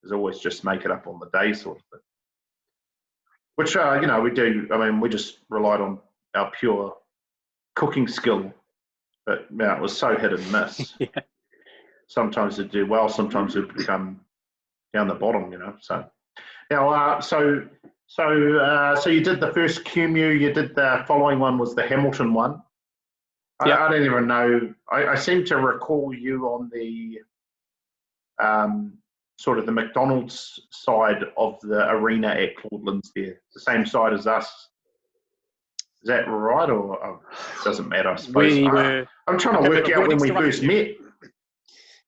There's always just make it up on the day sort of thing. Which, we do. I mean, we just relied on our pure cooking skill. But it was so hit and miss. Yeah. Sometimes it'd do well, sometimes it'd become down the bottom, So now, so you did the first QMU. You did the following one was the Hamilton one. Yeah. I don't even know. I seem to recall you on the sort of the McDonald's side of the arena at Claudelands there, the same side as us. Is that right, or it doesn't matter? I suppose I'm trying to work out when we first met.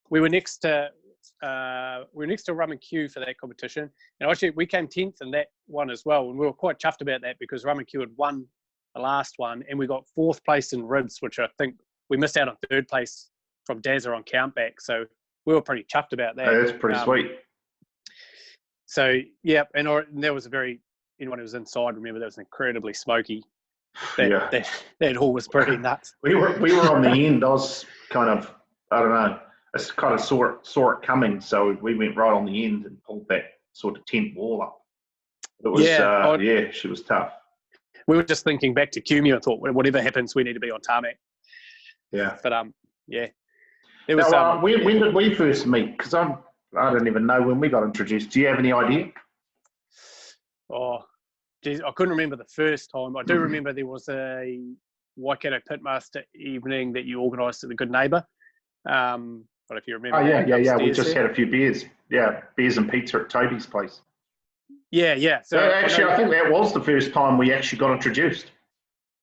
We were next to Rum and Q for that competition, and actually we came 10th in that one as well, and we were quite chuffed about that because Rum and Q had won the last one, and we got 4th place in ribs, which I think we missed out on 3rd place from Dazza on countback, so we were pretty chuffed about that. Oh, that's pretty sweet. So yeah, and there was anyone who was inside, remember, that was incredibly smoky. That hall was pretty nuts. We were on the end. I was kind of, I don't know, I kind of saw it coming, so we went right on the end and pulled that sort of tent wall up. It was she was tough. We were just thinking back to QMU and thought, whatever happens, we need to be on tarmac. Yeah. But it was. Now, when did we first meet? Because I don't even know when we got introduced. Do you have any idea? Oh, geez, I couldn't remember the first time. I do remember there was a Waikato pitmaster evening that you organised at the Good Neighbour. But if you remember, oh yeah, we just had a few beers. Yeah, beers and pizza at Toby's place. Yeah. So actually, I think that was the first time we actually got introduced.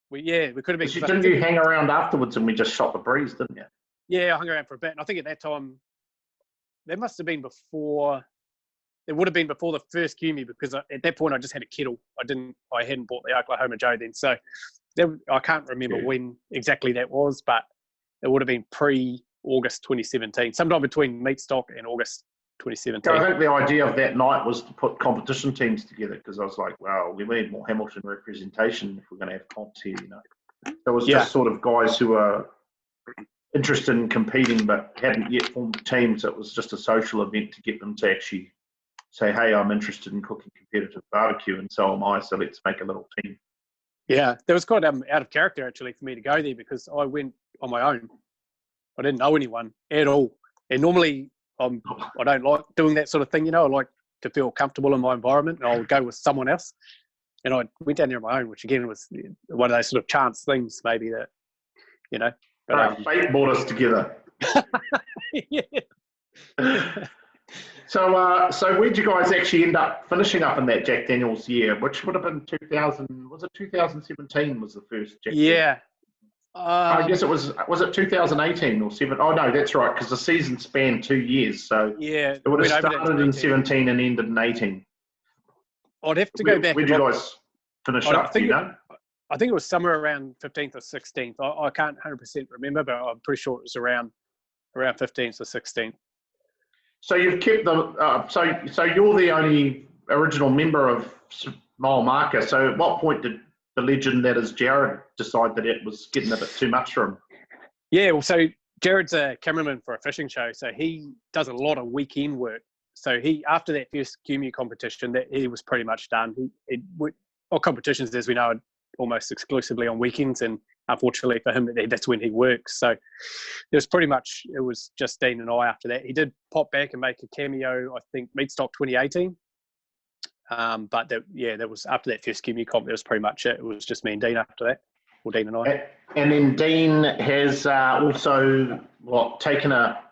We could have been. Didn't you hang around afterwards and we just shot the breeze, didn't you? Yeah, I hung around for a bit, and I think at that time, that must have been before. It would have been before the first QMU, because at that point I just had a kettle. I hadn't bought the Oklahoma Joe then, so I can't remember when exactly that was, but it would have been pre-August 2017, sometime between Meatstock and August 2017. I think the idea of that night was to put competition teams together, because I was like, wow, we need more Hamilton representation if we're going to have comps here, It was just sort of guys who were interested in competing but hadn't yet formed a team, so it was just a social event to get them to actually say, hey, I'm interested in cooking competitive barbecue, and so am I, so let's make a little team. Yeah, that was quite out of character actually for me to go there, because I went on my own. I didn't know anyone at all. And normally I don't like doing that sort of thing, I like to feel comfortable in my environment, and I'll go with someone else. And I went down there on my own, which again was one of those sort of chance things maybe that, But, fate brought us together. Yeah. So where'd you guys actually end up finishing up in that Jack Daniel's year, which would have been 2017 was the first Jack Yeah. I guess it was it 2018 or 7? Oh, no, that's right, because the season spanned 2 years. So yeah, it would have started in 17 and ended in 18. I'd have to go back. Where'd you guys finish up, I think it was somewhere around 15th or 16th. I can't 100% remember, but I'm pretty sure it was around 15th or 16th. So you've kept so you're the only original member of Mile Marker. So at what point did the legend that is Jared decide that it was getting a bit too much for him? Yeah, well, so Jared's a cameraman for a fishing show, so he does a lot of weekend work. So he, after that first QMU competition, that he was pretty much done. All competitions, as we know, are almost exclusively on weekends, and unfortunately for him, that's when he works. So it was just Dean and I after that. He did pop back and make a cameo, I think, Meatstock 2018. But that was after that first QMU comp. That was pretty much it. It was just me and Dean after that, or Dean and I. And then Dean has also taken a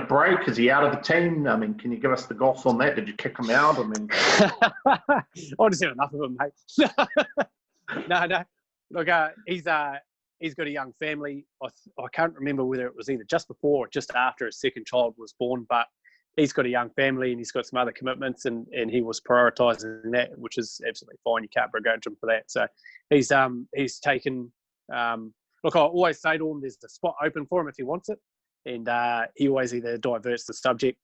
break. Is he out of the team? I mean, can you give us the goss on that? Did you kick him out? I mean, I just had enough of him, mate. No. Look, he's got a young family. I can't remember whether it was either just before or just after his second child was born, but he's got a young family and he's got some other commitments, and he was prioritising that, which is absolutely fine. You can't begrudge him for that. So he's taken. Look, I always say to him, there's a spot open for him if he wants it, and he always either diverts the subject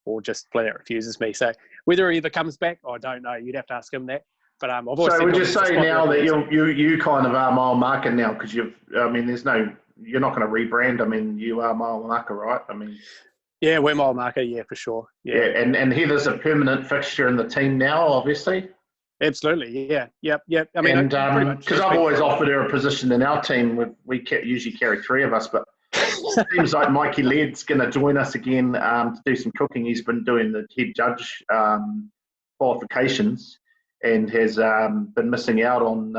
or just flat out refuses me. So whether he ever comes back, I don't know. You'd have to ask him that. But I've always so would you say now that you kind of are Mile Marker now, because you're not going to rebrand. I mean, you are Mile Marker, right? I mean, yeah, we're Mile Marker, yeah, for sure. Yeah, and Heather's a permanent fixture in the team now, obviously. Absolutely, yeah, yep. I mean, because I've always offered her a position in our team. We usually carry 3 of us, but it seems like Mikey Lead's going to join us again to do some cooking. He's been doing the head judge qualifications, and has been missing out on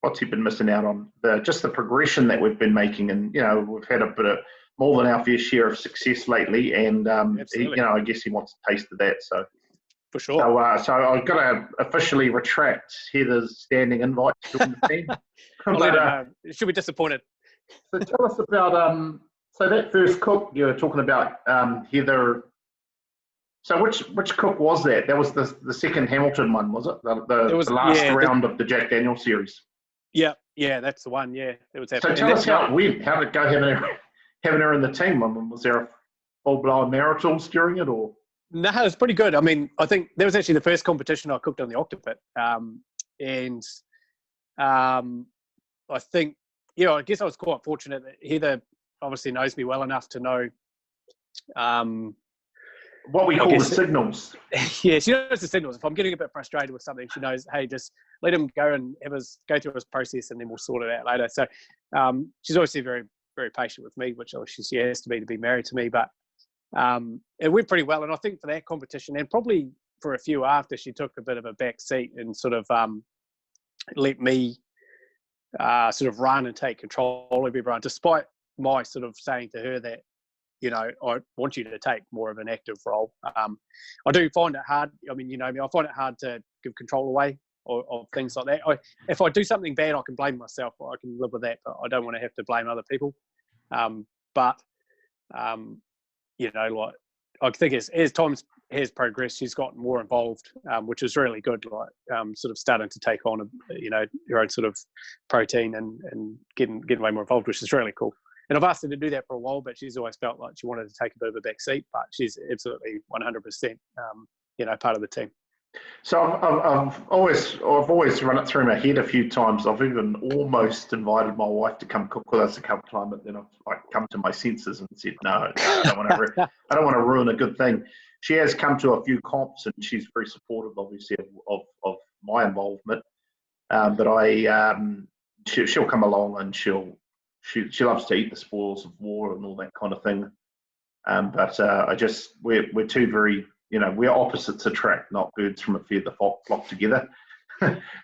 what's he been missing out on? Just the progression that we've been making, and we've had a bit of more than our fair share of success lately, and I guess he wants a taste of that. So for sure. So I've got to officially retract Heather's standing invite to join the team. She'll be disappointed. So tell us about so that first cook you were talking about, Heather. So which cook was that? That was the second Hamilton one, was it? The last round of the Jack Daniel series. Yeah, that's the one. Yeah, it was. So tell us how it went. How did it go having her in the team? I mean, was there a full-blown maritals during it, or? No, it was pretty good. I mean, I think that was actually the first competition I cooked on the Octopit, and I think, I guess I was quite fortunate that Heather obviously knows me well enough to know. What we call the signals. Yeah, she knows the signals. If I'm getting a bit frustrated with something, she knows, hey, just let him go and go through his process, and then we'll sort it out later. So she's obviously very, very patient with me, which obviously she has to be married to me. But it went pretty well. And I think for that competition, and probably for a few after, she took a bit of a back seat and sort of let me sort of run and take control of everyone, despite my sort of saying to her that, I want you to take more of an active role. I do find it hard. I mean, I find it hard to give control away of things like that. If I do something bad, I can blame myself. I can live with that, but I don't want to have to blame other people. Like, I think as time has progressed, she's gotten more involved, which is really good. Like, sort of starting to take on, her own sort of protein and getting way more involved, which is really cool. And I've asked her to do that for a while, but she's always felt like she wanted to take a bit of a back seat. But she's absolutely 100%, part of the team. So I've always run it through my head a few times. I've even almost invited my wife to come cook with us a couple of times, but then I've come to my senses and said, no, I don't want to. I don't want to ruin a good thing. She has come to a few comps and she's very supportive, obviously, of my involvement. But she'll come along and she loves to eat the spoils of war and all that kind of thing. But we're two very, we're opposites attract, not birds from a feather flock together.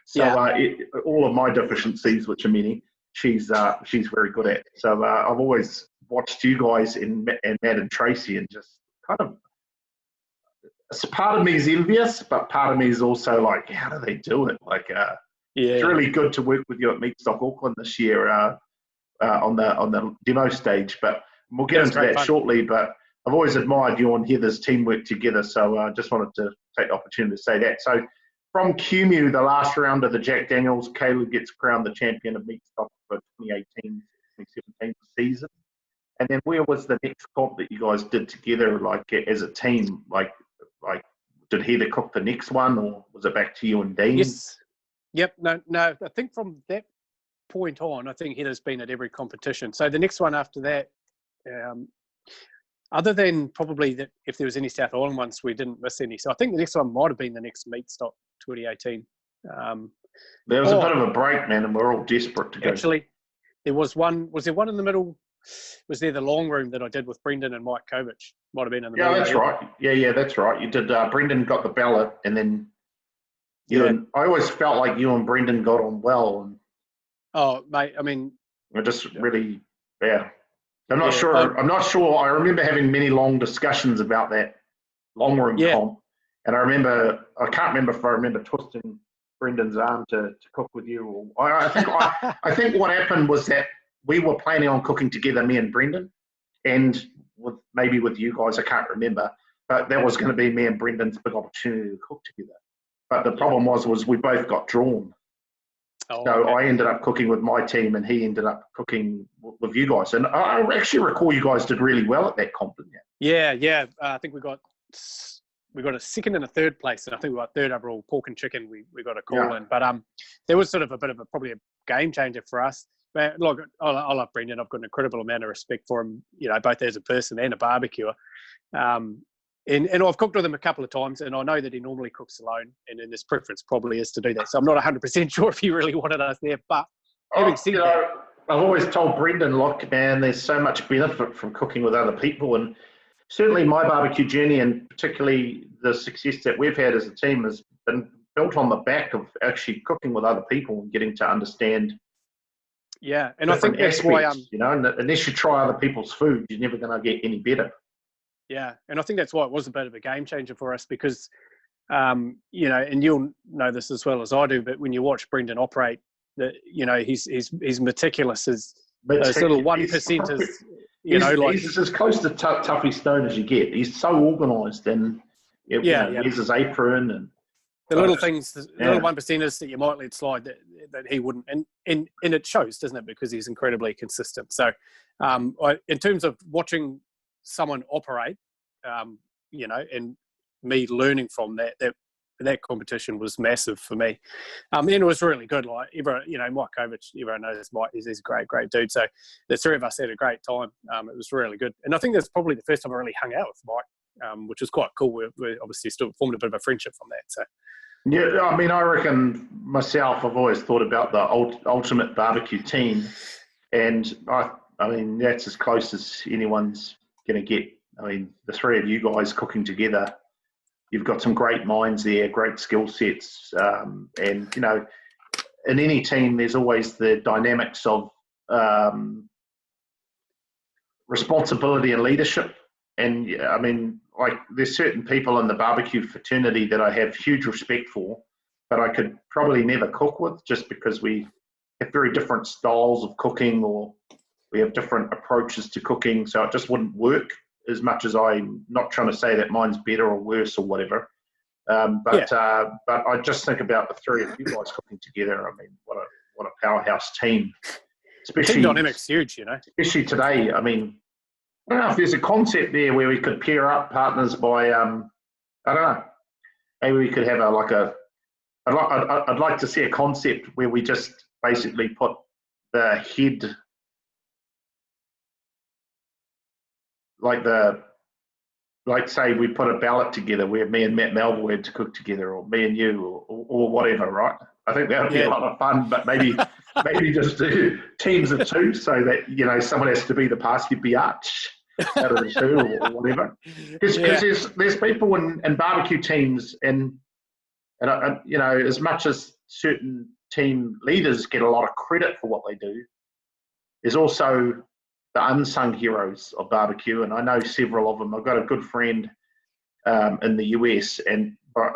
So all of my deficiencies, which are many, she's very good at. So I've always watched you guys and Matt and Tracy, and just kind of, part of me is envious, but part of me is also like, how do they do it? It's really good to work with you at Meatstock Auckland this year on the demo stage, but we'll get into that shortly. But I've always admired you and Heather's teamwork together, so I just wanted to take the opportunity to say that. So from QMU, the last round of the Jack Daniels, Caleb gets crowned the champion of Meatstock for 2018-2017 season. And then where was the next comp that you guys did together, as a team? Did Heather cook the next one, or was it back to you and Dean? Yes. Yep. No. I think from that point on, I think Heather's been at every competition. So the next one after that, other than probably that, if there was any South Island ones, we didn't miss any. So I think the next one might have been the next Meatstock 2018. There was a bit of a break, man, and we're all desperate to go. Actually, there was one. Was there one in the middle? Was there the long room that I did with Brendan and Mike Kovich? Might have been in the middle. Yeah, that's right. Yeah, that's right. You did. Brendan got the ballot, and then and I always felt like you and Brendan got on well. And oh, mate, I mean, we're just really, I'm not sure. I remember having many long discussions about that long room comp, and I can't remember if I remember twisting Brendan's arm to cook with you. Or I think what happened was that we were planning on cooking together, me and Brendan, and maybe with you guys, I can't remember, but that was going to be me and Brendan's big opportunity to cook together. But the problem was we both got drawn. So I ended up cooking with my team, and he ended up cooking with you guys. And I actually recall you guys did really well at that comp, didn't you? Yeah. I think we got a second and a third place, and I think we got third overall. Pork and chicken, we got a call in. But there was sort of a bit of probably a game changer for us. But look, I love Brendan. I've got an incredible amount of respect for him, both as a person and a barbecuer. And I've cooked with him a couple of times, and I know that he normally cooks alone, and his preference probably is to do that. So I'm not 100% sure if he really wanted us there. But having said that, I've always told Brendan, look, man, there's so much benefit from cooking with other people. And certainly my barbecue journey, and particularly the success that we've had as a team, has been built on the back of actually cooking with other people and getting to understand. Yeah, and I think that's why unless you try other people's food, you're never going to get any better. Yeah, and I think that's why it was a bit of a game changer for us because, and you'll know this as well as I do, but when you watch Brendan operate, he's meticulous as those little 1%ers. He's as close to Tuffy Stone as you get. He's so organised, and here's his apron and the little things, the little 1%ers that you might let slide that he wouldn't, and it shows, doesn't it? Because he's incredibly consistent. So, in terms of watching someone operate, and me learning from that competition was massive for me. And it was really good. Like Mike Kovich, everyone knows Mike. He's a great dude. So the three of us had a great time. It was really good, and I think that's probably the first time I really hung out with Mike, which was quite cool. We obviously still formed a bit of a friendship from that. So. Yeah, I mean, I reckon myself, I've always thought about the ultimate barbecue team, and I mean that's as close as anyone's going to get. I mean, the three of you guys cooking together, you've got some great minds there, great skill sets, and in any team, there's always the dynamics of responsibility and leadership. And I mean, like, there's certain people in the barbecue fraternity that I have huge respect for, but I could probably never cook with just because we have very different styles of cooking, or we have different approaches to cooking. So it just wouldn't work as much as I'm not trying to say that mine's better or worse or whatever. But I just think about the three of you guys cooking together. I mean, what a powerhouse team. Especially, team dynamic's huge, Especially today. I mean, I don't know if there's a concept there where we could pair up partners by, I don't know. maybe we could have I'd like to see a concept where we just basically put the head, like say we put a ballot together where me and Matt Melville had to cook together, or me and you, or whatever, right? I think that would be a lot of fun, but maybe just do teams of two, so that someone has to be the pass biatch out of the two, or whatever. Because there's people in barbecue teams, and as much as certain team leaders get a lot of credit for what they do, there's also the unsung heroes of barbecue, and I know several of them. I've got a good friend in the US, and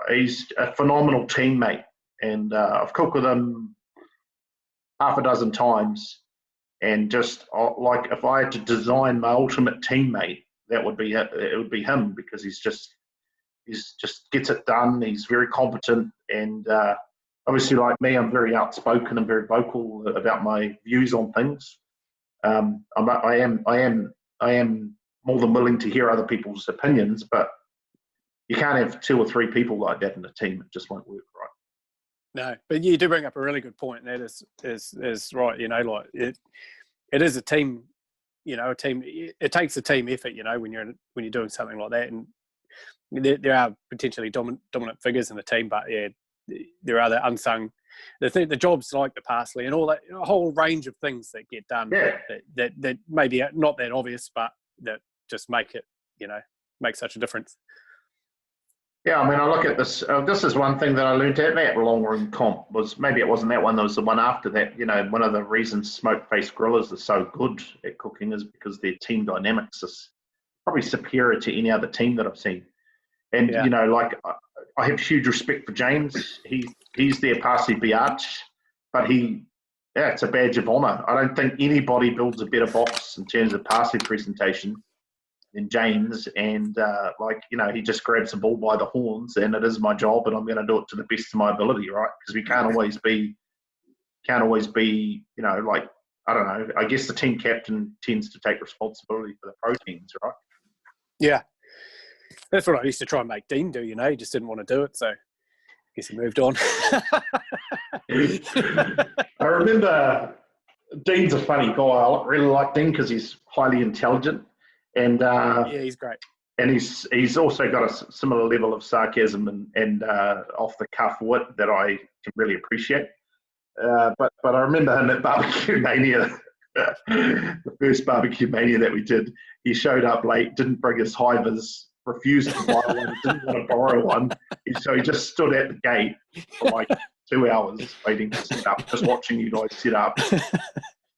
he's a phenomenal teammate, and I've cooked with him half a dozen times, and just like if I had to design my ultimate teammate, it would be him, because he's just gets it done. He's very competent, and obviously, like me, I'm very outspoken and very vocal about my views on things. I am more than willing to hear other people's opinions, but you can't have 2 or 3 people like that in a team. It just won't work, right? No, but you do bring up a really good point. And that is right. Like it is a team. A team. It takes a team effort. When you're doing something like that, and there are potentially dominant figures in the team, but there are the unsung. The jobs like the parsley and all that, a whole range of things that get done that maybe not that obvious, but that just make it, make such a difference. Yeah, I mean, I look at this. This is one thing that I learned at that long room comp, was maybe it wasn't that one, there was the one after that. One of the reasons smoke-faced grillers are so good at cooking is because their team dynamics is probably superior to any other team that I've seen. And, like, I have huge respect for James. He's their parsley biatch, but it's a badge of honour. I don't think anybody builds a better box in terms of parsley presentation than James. And, he just grabs the bull by the horns, and it is my job, and I'm going to do it to the best of my ability, right? Because we can't always be, I don't know, I guess the team captain tends to take responsibility for the proteins, right? Yeah. That's what I used to try and make Dean do, he just didn't want to do it, so I guess he moved on. I remember Dean's a funny guy. I really like Dean because he's highly intelligent, and he's great. And he's also got a similar level of sarcasm and off the cuff wit that I can really appreciate. But I remember him at Barbecue Mania, the first Barbecue Mania that we did. He showed up late, didn't bring his hivers, refused to buy one, didn't want to borrow one. So he just stood at the gate for like 2 hours waiting to set up, just watching you guys set up,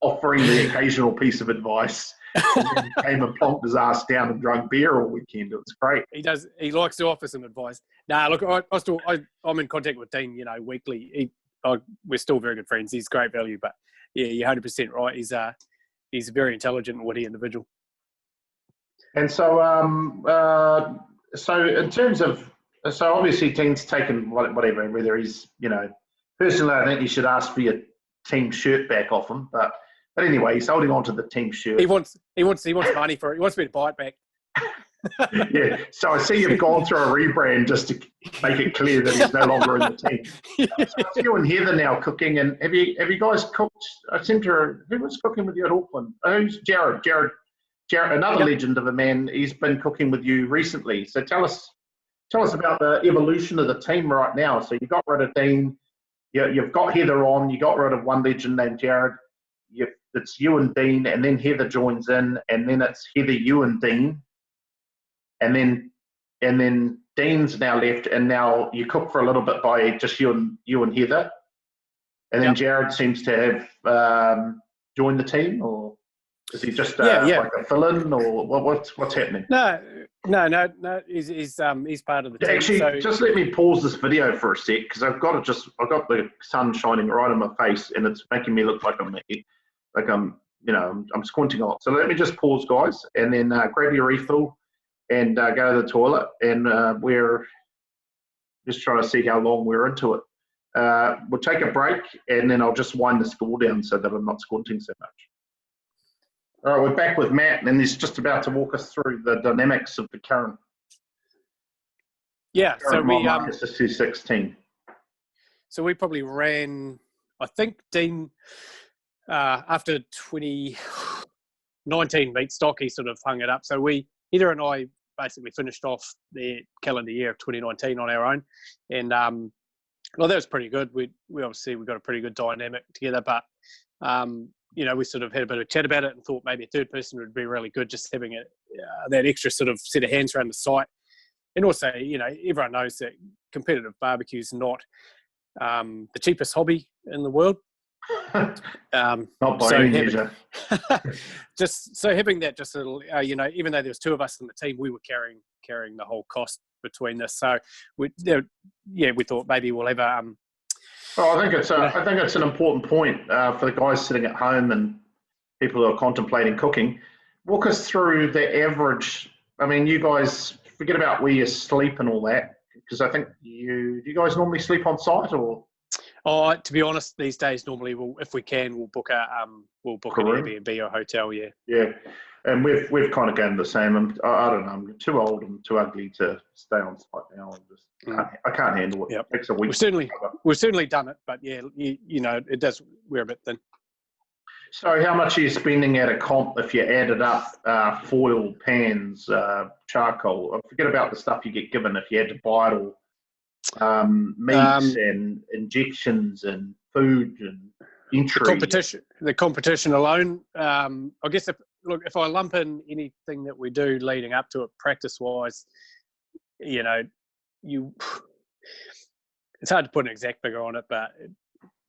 offering the occasional piece of advice. And then came and plonked his ass down and drunk beer all weekend. It was great. He does. He likes to offer some advice. Look, I'm in contact with Dean, weekly. We're still very good friends. He's great value, but yeah, you're 100% right. He's a very intelligent and witty individual. And so, in terms of, obviously Dean's taken whatever, whether he's, personally, I think you should ask for your team shirt back off him, but anyway, he's holding on to the team shirt. He wants money for it. He wants me to buy it back. Yeah. So I see you've gone through a rebrand just to make it clear that he's no longer in the team. So it's you and Heather now cooking, and have you guys cooked? Who was cooking with you at Auckland? Who's Jared? Jared, another legend of a man. He's been cooking with you recently. So tell us about the evolution of the team right now. So you got rid of Dean. You've got Heather on. You got rid of one legend named Jared. It's you and Dean, and then Heather joins in, and then it's Heather, you and Dean, and then Dean's now left, and now you cook for a little bit by just you and Heather, and then Jared seems to have joined the team, or is he just like a fill-in, or what's happening? No. He's part of the team. Actually, just let me pause this video for a sec, because I've got the sun shining right on my face, and it's making me look like I'm squinting a lot. So let me just pause, guys, and then grab your refill and go to the toilet. And we're just trying to see how long we're into it. We'll take a break, and then I'll just wind the score down so that I'm not squinting so much. All right, we're back with Matt, and he's just about to walk us through the dynamics of the current Yeah, so Current market is 216. So we probably ran, I think, Dean, after 2019 meat stock, he sort of hung it up. So Heather and I basically finished off the calendar year of 2019 on our own. And, well, that was pretty good. We obviously, we got a pretty good dynamic together, but, we sort of had a bit of a chat about it and thought maybe a third person would be really good, just having that extra sort of set of hands around the site. And also, everyone knows that competitive barbecue is not the cheapest hobby in the world. Not by any measure. Just so having that, just a little, even though there was two of us in the team, we were carrying the whole cost between this. So we thought maybe we'll have a. Well, I think it's an important point for the guys sitting at home and people who are contemplating cooking. Walk us through the average. I mean, you guys forget about where you sleep and all that, because I think do you guys normally sleep on site or? Oh, to be honest, these days normally we'll book an Airbnb or a hotel. Yeah. Yeah, and we've kind of gone the same. I don't know. I'm too old and too ugly to stay on site now. I can't handle it. Yep. It takes a week. We've certainly done it, but yeah, it does. We're a bit thin. So, how much are you spending at a comp if you added up foil, pans, charcoal? Forget about the stuff you get given if you had to buy it all. Meats and injections and food and entry. The competition alone. I guess if I lump in anything that we do leading up to it, practice wise, it's hard to put an exact figure on it, but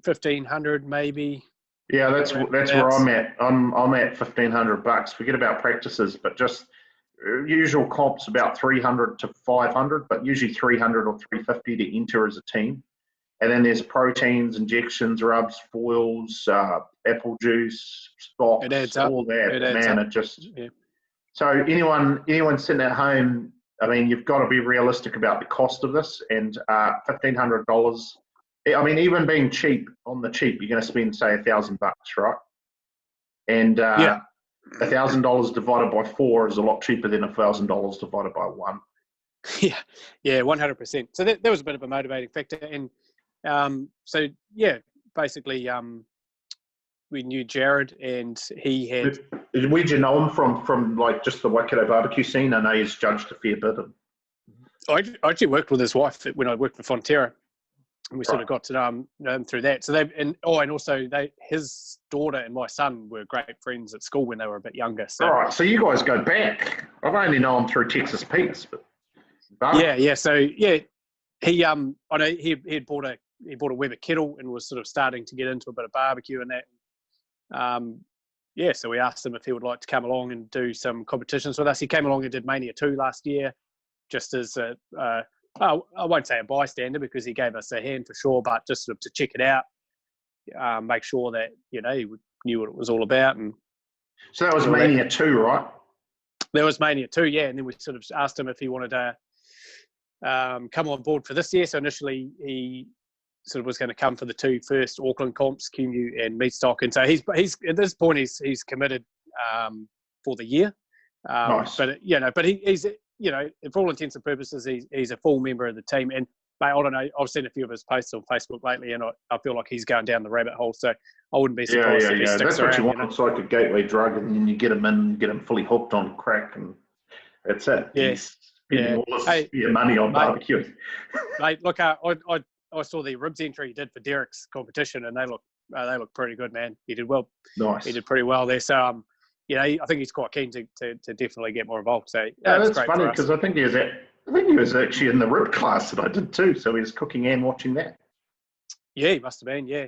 1,500 maybe. Yeah, that's where I'm at. I'm at $1,500. Forget about practices, but just usual comps about 300 to 500, but usually 300 or 350 to enter as a team. And then there's proteins, injections, rubs, foils, apple juice, stocks, all that. So anyone sitting at home, I mean, you've got to be realistic about the cost of this, and $1,500. I mean, even being cheap on the cheap, you're going to spend say $1,000, right? And $1,000 divided by 4 is a lot cheaper than $1,000 divided by 1. Yeah, 100%. So that was a bit of a motivating factor, and basically, we knew Jared, and he had. Where'd you know him from like just the Waikato barbecue scene? I know he's judged a fair bit. I actually worked with his wife when I worked for Fonterra. And we sort of got to know him through that. So his daughter and my son were great friends at school when they were a bit younger. So. All right, so you guys go back. I've only known him through Texas Pete's, but yeah. So he I know he had bought a Weber kettle and was sort of starting to get into a bit of barbecue and that. So we asked him if he would like to come along and do some competitions with us. He came along and did Mania 2 last year, just as I won't say a bystander because he gave us a hand for sure, but just sort of to check it out, make sure that he knew what it was all about. And so that was Mania 2, right? There was Mania 2, yeah. And then we sort of asked him if he wanted to come on board for this year. So initially he sort of was going to come for the 2 first Auckland comps, QMU and Meatstock. And so he's at this point he's committed for the year. Nice. But he's for all intents and purposes, he's a full member of the team. And mate, I don't know, I've seen a few of his posts on Facebook lately, and I feel like he's going down the rabbit hole. So I wouldn't be surprised if he sticks around. That's what you want. It's like a gateway drug, and then you get him fully hooked on crack, and that's it. Yes. Spending all your money on barbecue. Mate, look, I saw the ribs entry he did for Derek's competition, and they look pretty good, man. He did well. Nice. He did pretty well there. So I think he's quite keen to definitely get more involved. So that's funny because I think he was actually in the rib class that I did too. So he was cooking and watching that. Yeah, he must have been. Yeah.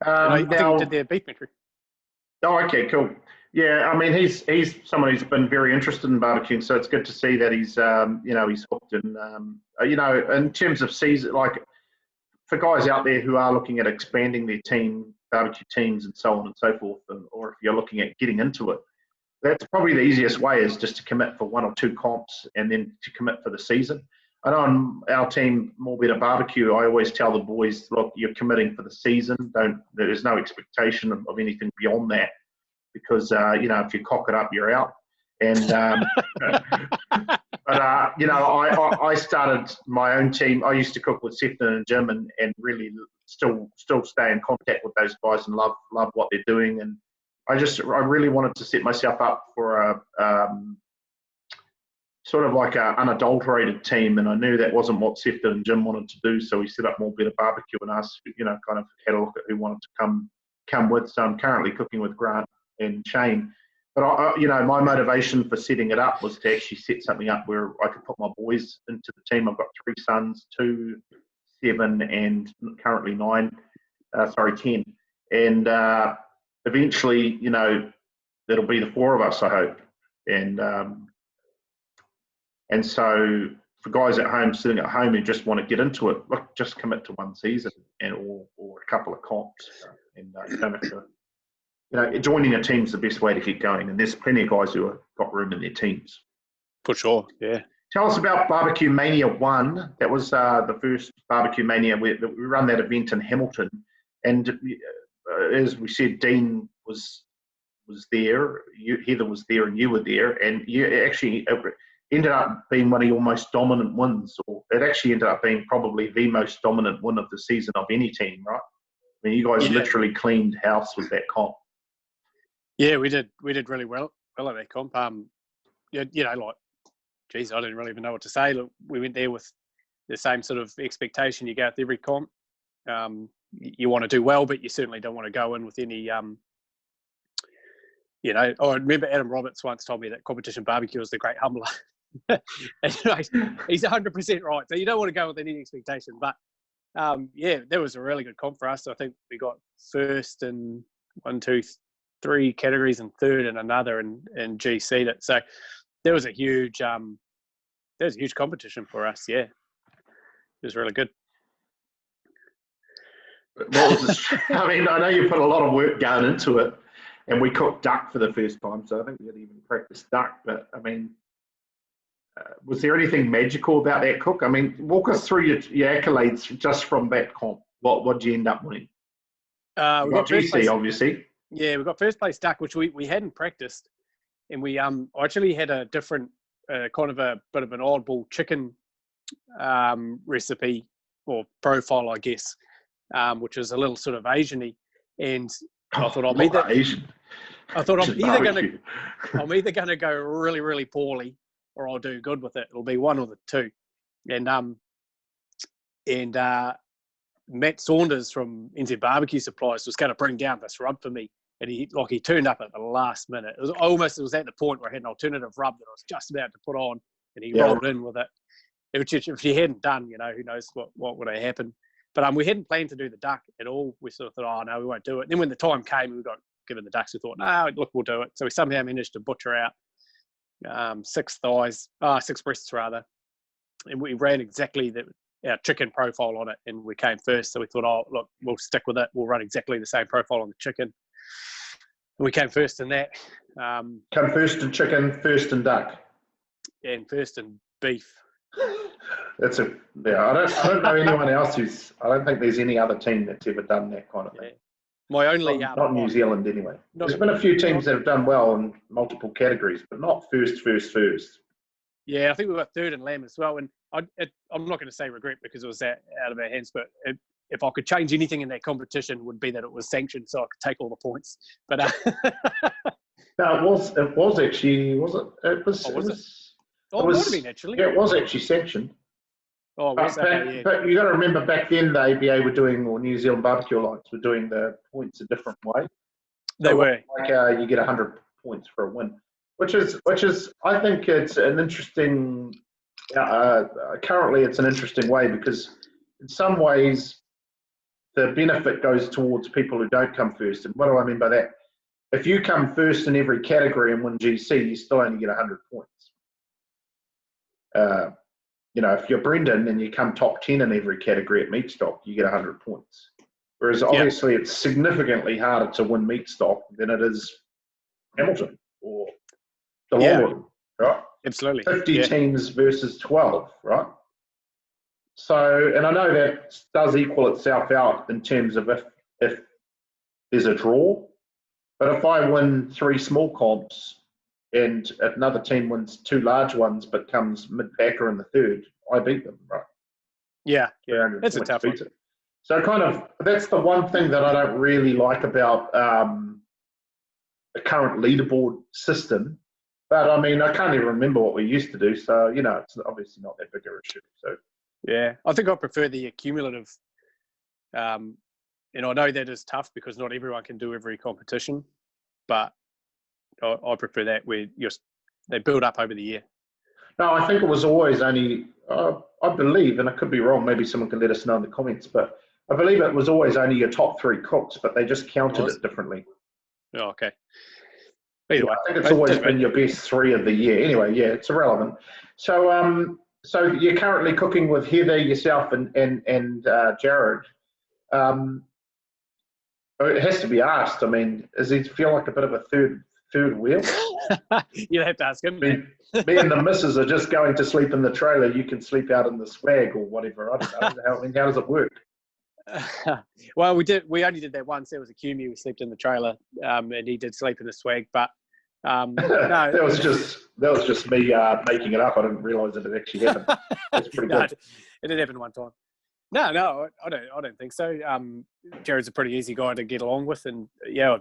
I think he did their beef entry. Oh, okay, cool. Yeah, I mean he's someone who's been very interested in barbecuing, so it's good to see that he's he's hooked. And in terms of season, like for guys out there who are looking at expanding their barbecue teams and so on and so forth, or if you're looking at getting into it. That's probably the easiest way is just to commit for 1 or 2 comps and then to commit for the season. I know on our team, More Better Barbecue, I always tell the boys, look, you're committing for the season. There's no expectation of anything beyond that because, if you cock it up, you're out. And But you know, I started my own team. I used to cook with Sefton and Jim, and really still stay in contact with those guys and love what they're doing. And I really wanted to set myself up for a sort of like an unadulterated team, and I knew that wasn't what Sefton and Jim wanted to do. So we set up More Better Barbecue, and us, you know, kind of had a look at who wanted to come with. So I'm currently cooking with Grant and Shane. But you know, my motivation for setting it up was to actually set something up where I could put my boys into the team. I've got 3 sons, 2, 7, and currently 10. And eventually, you know, it'll be the 4 of us, I hope. And so for guys at home, sitting at home who just want to get into it, look, just commit to 1 season or a couple of comps, and you don't have to. You know, joining a team's the best way to keep going, and there's plenty of guys who have got room in their teams. For sure, yeah. Tell us about Barbecue Mania 1. That was the first Barbecue Mania. We run that event in Hamilton, and as we said, Dean was there, Heather was there, and you were there, and you actually ended up being one of your most dominant wins, or it actually ended up being probably the most dominant win of the season of any team, right? I mean, you guys literally cleaned house with that comp. Yeah, we did really well at that comp. You know, like, geez, I didn't really even know what to say. Look, we went there with the same sort of expectation you get with every comp. You want to do well, but you certainly don't want to go in with any, you know. I remember Adam Roberts once told me that competition barbecue is the great humbler. And, you know, he's 100% right. So you don't want to go with any expectation. But, yeah, that was a really good comp for us. I think we got first in 1, 2, 3 categories and third in another, and GC'd it. So there was a huge competition for us. Yeah, it was really good. I mean, I know you put a lot of work going into it, and we cooked duck for the first time, so I think we had even practiced duck. But I mean, was there anything magical about that cook? I mean, walk us through your accolades just from that comp. What did you end up winning? We got GC, obviously. Yeah, we got first place duck, which we hadn't practiced, and we actually had a different kind of a bit of an oddball chicken recipe or profile, I guess, which was a little sort of Asian-y, and I thought I'm either going to go really, really poorly, or I'll do good with it. It'll be one or the two, and Matt Saunders from NZ Barbecue Supplies was going to bring down this rub for me, and he turned up at the last minute. It was at the point where I had an alternative rub that I was just about to put on, and he rolled in with it. Which, if he hadn't done, you know, who knows what would have happened. But we hadn't planned to do the duck at all. We sort of thought, oh no, we won't do it. And then when the time came, we got given the ducks. We thought, no, look, we'll do it. So we somehow managed to butcher out 6 breasts rather, and we ran exactly our chicken profile on it, and we came first. So we thought, oh, look, we'll stick with it. We'll run exactly the same profile on the chicken. And we came first in that. Come first in chicken, first in duck. And first in beef. I don't know anyone else I don't think there's any other team that's ever done that kind of thing. My only... Not New Zealand anyway. There's been a few teams that have done well in multiple categories, but not first. Yeah, I think we got third in lamb as well. And I'm not going to say regret because it was out of our hands, but if I could change anything in that competition, would be that it was sanctioned so I could take all the points. But no, it was actually, was it? It was. Oh, was it? Oh, it might have been actually. Yeah, it was actually sanctioned. Oh, but you got to remember back then the ABA were doing, or New Zealand Barbecue Alliance were doing the points a different way. They were. Like you get 100 points for a win, which is I think it's an interesting. Currently, it's an interesting way because in some ways the benefit goes towards people who don't come first. And what do I mean by that? If you come first in every category and win GC, you still only get 100 points. You know, if you're Brendan and you come top 10 in every category at meat stock, you get 100 points. Whereas obviously it's significantly harder to win meat stock than it is Hamilton or the Longwood, right? Absolutely. 50 teams versus 12, right? So, and I know that does equal itself out in terms of if there's a draw, but if I win 3 small comps and another team wins 2 large ones but comes mid-packer in the third, I beat them, right? Yeah. 300 That's a points tough one. beats it. So kind of, that's the one thing that I don't really like about the current leaderboard system. But I mean, I can't even remember what we used to do. So, you know, it's obviously not that big of a issue. So, Yeah, I think I prefer the accumulative. And I know that is tough because not everyone can do every competition, but I prefer that where they build up over the year. no, I think it was always only, I believe, and I could be wrong, maybe someone can let us know in the comments, but I believe it was always only your top 3 cooks, but they just counted it differently. Oh, okay. Either way, I think it's always been your best 3 of the year. Anyway, yeah, it's irrelevant. So, so you're currently cooking with Heather, yourself, and Jared. It has to be asked. I mean, does he feel like a bit of a third wheel? You'll have to ask him. Me and the missus are just going to sleep in the trailer. You can sleep out in the swag or whatever. I don't know. How does it work? Well, we only did that once. There was a Cumie. We slept in the trailer, and he did sleep in the swag. But no, that was just me making it up. I didn't realise that it actually happened. It's pretty good. It did happen one time. No, I don't think so. Jared's a pretty easy guy to get along with, and yeah,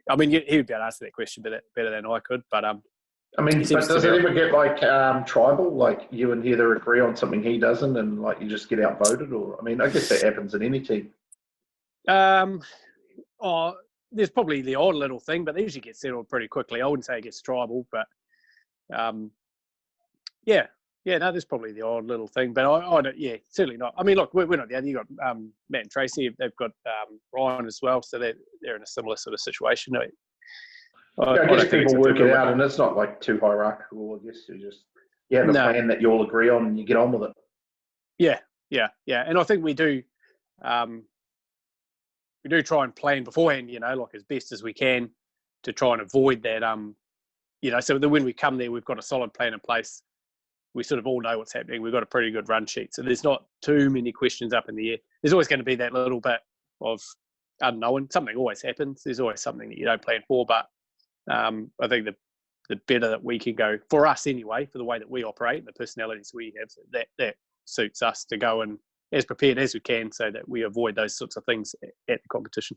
I mean, he would be able to answer that question better than I could. But I mean, does it ever get like tribal? Like you and Heather agree on something he doesn't, and like you just get outvoted? Or I mean, I guess that happens in any team. There's probably the odd little thing, but they usually get settled pretty quickly. I wouldn't say it gets tribal, but yeah, no, there's probably the odd little thing, but I don't. Yeah, certainly not. I mean, look, we're not the only. You got Matt and Tracy. They've got Ryan as well, so they're in a similar sort of situation. I guess people work it out, and it's not like too hierarchical. I guess you have a plan that you all agree on, and you get on with it. Yeah, and I think we do. We do try and plan beforehand, like as best as we can to try and avoid that. So that when we come there, we've got a solid plan in place. We sort of all know what's happening. We've got a pretty good run sheet. So there's not too many questions up in the air. There's always going to be that little bit of unknown. Something always happens. There's always something that you don't plan for. But I think the better that we can go, for us anyway, for the way that we operate and the personalities we have, that suits us to go and as prepared as we can so that we avoid those sorts of things at the competition.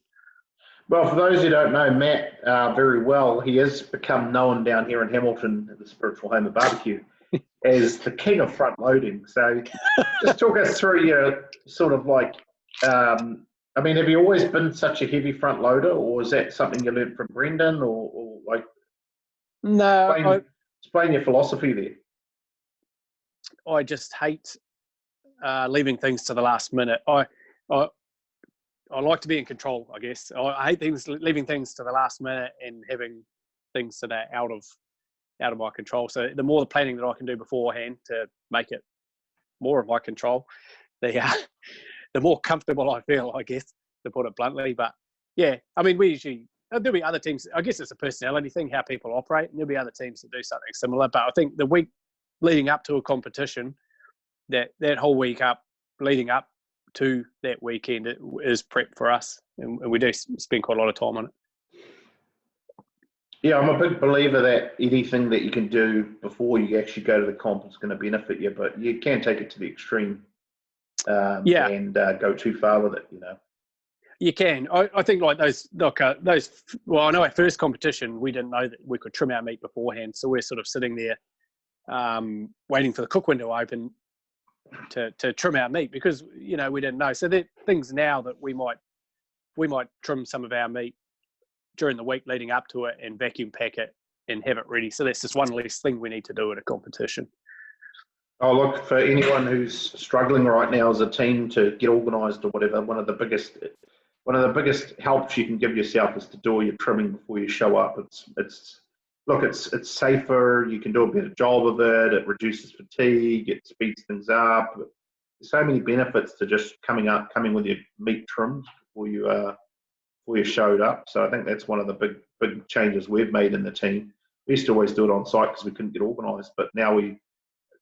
Well, for those who don't know Matt very well, he has become known down here in Hamilton, the spiritual home of barbecue, as the king of front loading. So just talk us through your sort of like, I mean, have you always been such a heavy front loader, or is that something you learned from Brendan, or like? No. Explain your philosophy there. I just hate leaving things to the last minute. I like to be in control, I guess. I hate leaving things to the last minute and having things that are out of my control. So the more the planning that I can do beforehand to make it more of my control, the more comfortable I feel, I guess, to put it bluntly. But yeah, I mean, there'll be other teams. I guess it's a personality thing, how people operate, and there'll be other teams that do something similar. But I think the week leading up to a competition, that whole week up, leading up to that weekend, it is prep for us, and we do spend quite a lot of time on it. Yeah, I'm a big believer that anything that you can do before you actually go to the comp is going to benefit you, but you can take it to the extreme and go too far with it, You can. I think like those. Well, I know our first competition, we didn't know that we could trim our meat beforehand, so we're sort of sitting there waiting for the cook window open to trim our meat because we didn't know. So there are things now that we might trim some of our meat during the week leading up to it and vacuum pack it and have it ready. So that's just one less thing we need to do at a competition. Oh, look, for anyone who's struggling right now as a team to get organised or whatever, one of the biggest helps you can give yourself is to do all your trimming before you show up. It's safer. You can do a better job of it. It reduces fatigue. It speeds things up. There's so many benefits to just coming with your meat trimmed before you showed up. So I think that's one of the big changes we've made in the team. We used to always do it on site because we couldn't get organised, but now we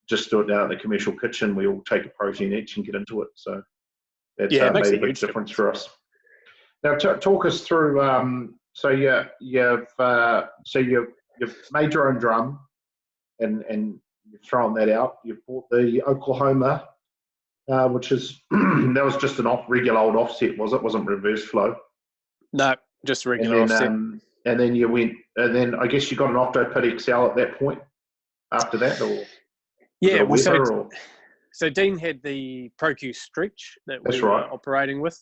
just do it down at the commercial kitchen. We all take a protein each and get into it. So that's made a big difference for us. Now, talk us through. So you're you've made your own drum, and you've thrown that out. You've bought the Oklahoma, which is that was just an regular old offset, was it? Wasn't reverse flow. No, just regular offset. And then you went, and then I guess you got an Octopit XL at that point. After that, or yeah, well, so Dean had the ProQ Stretch that we were operating with,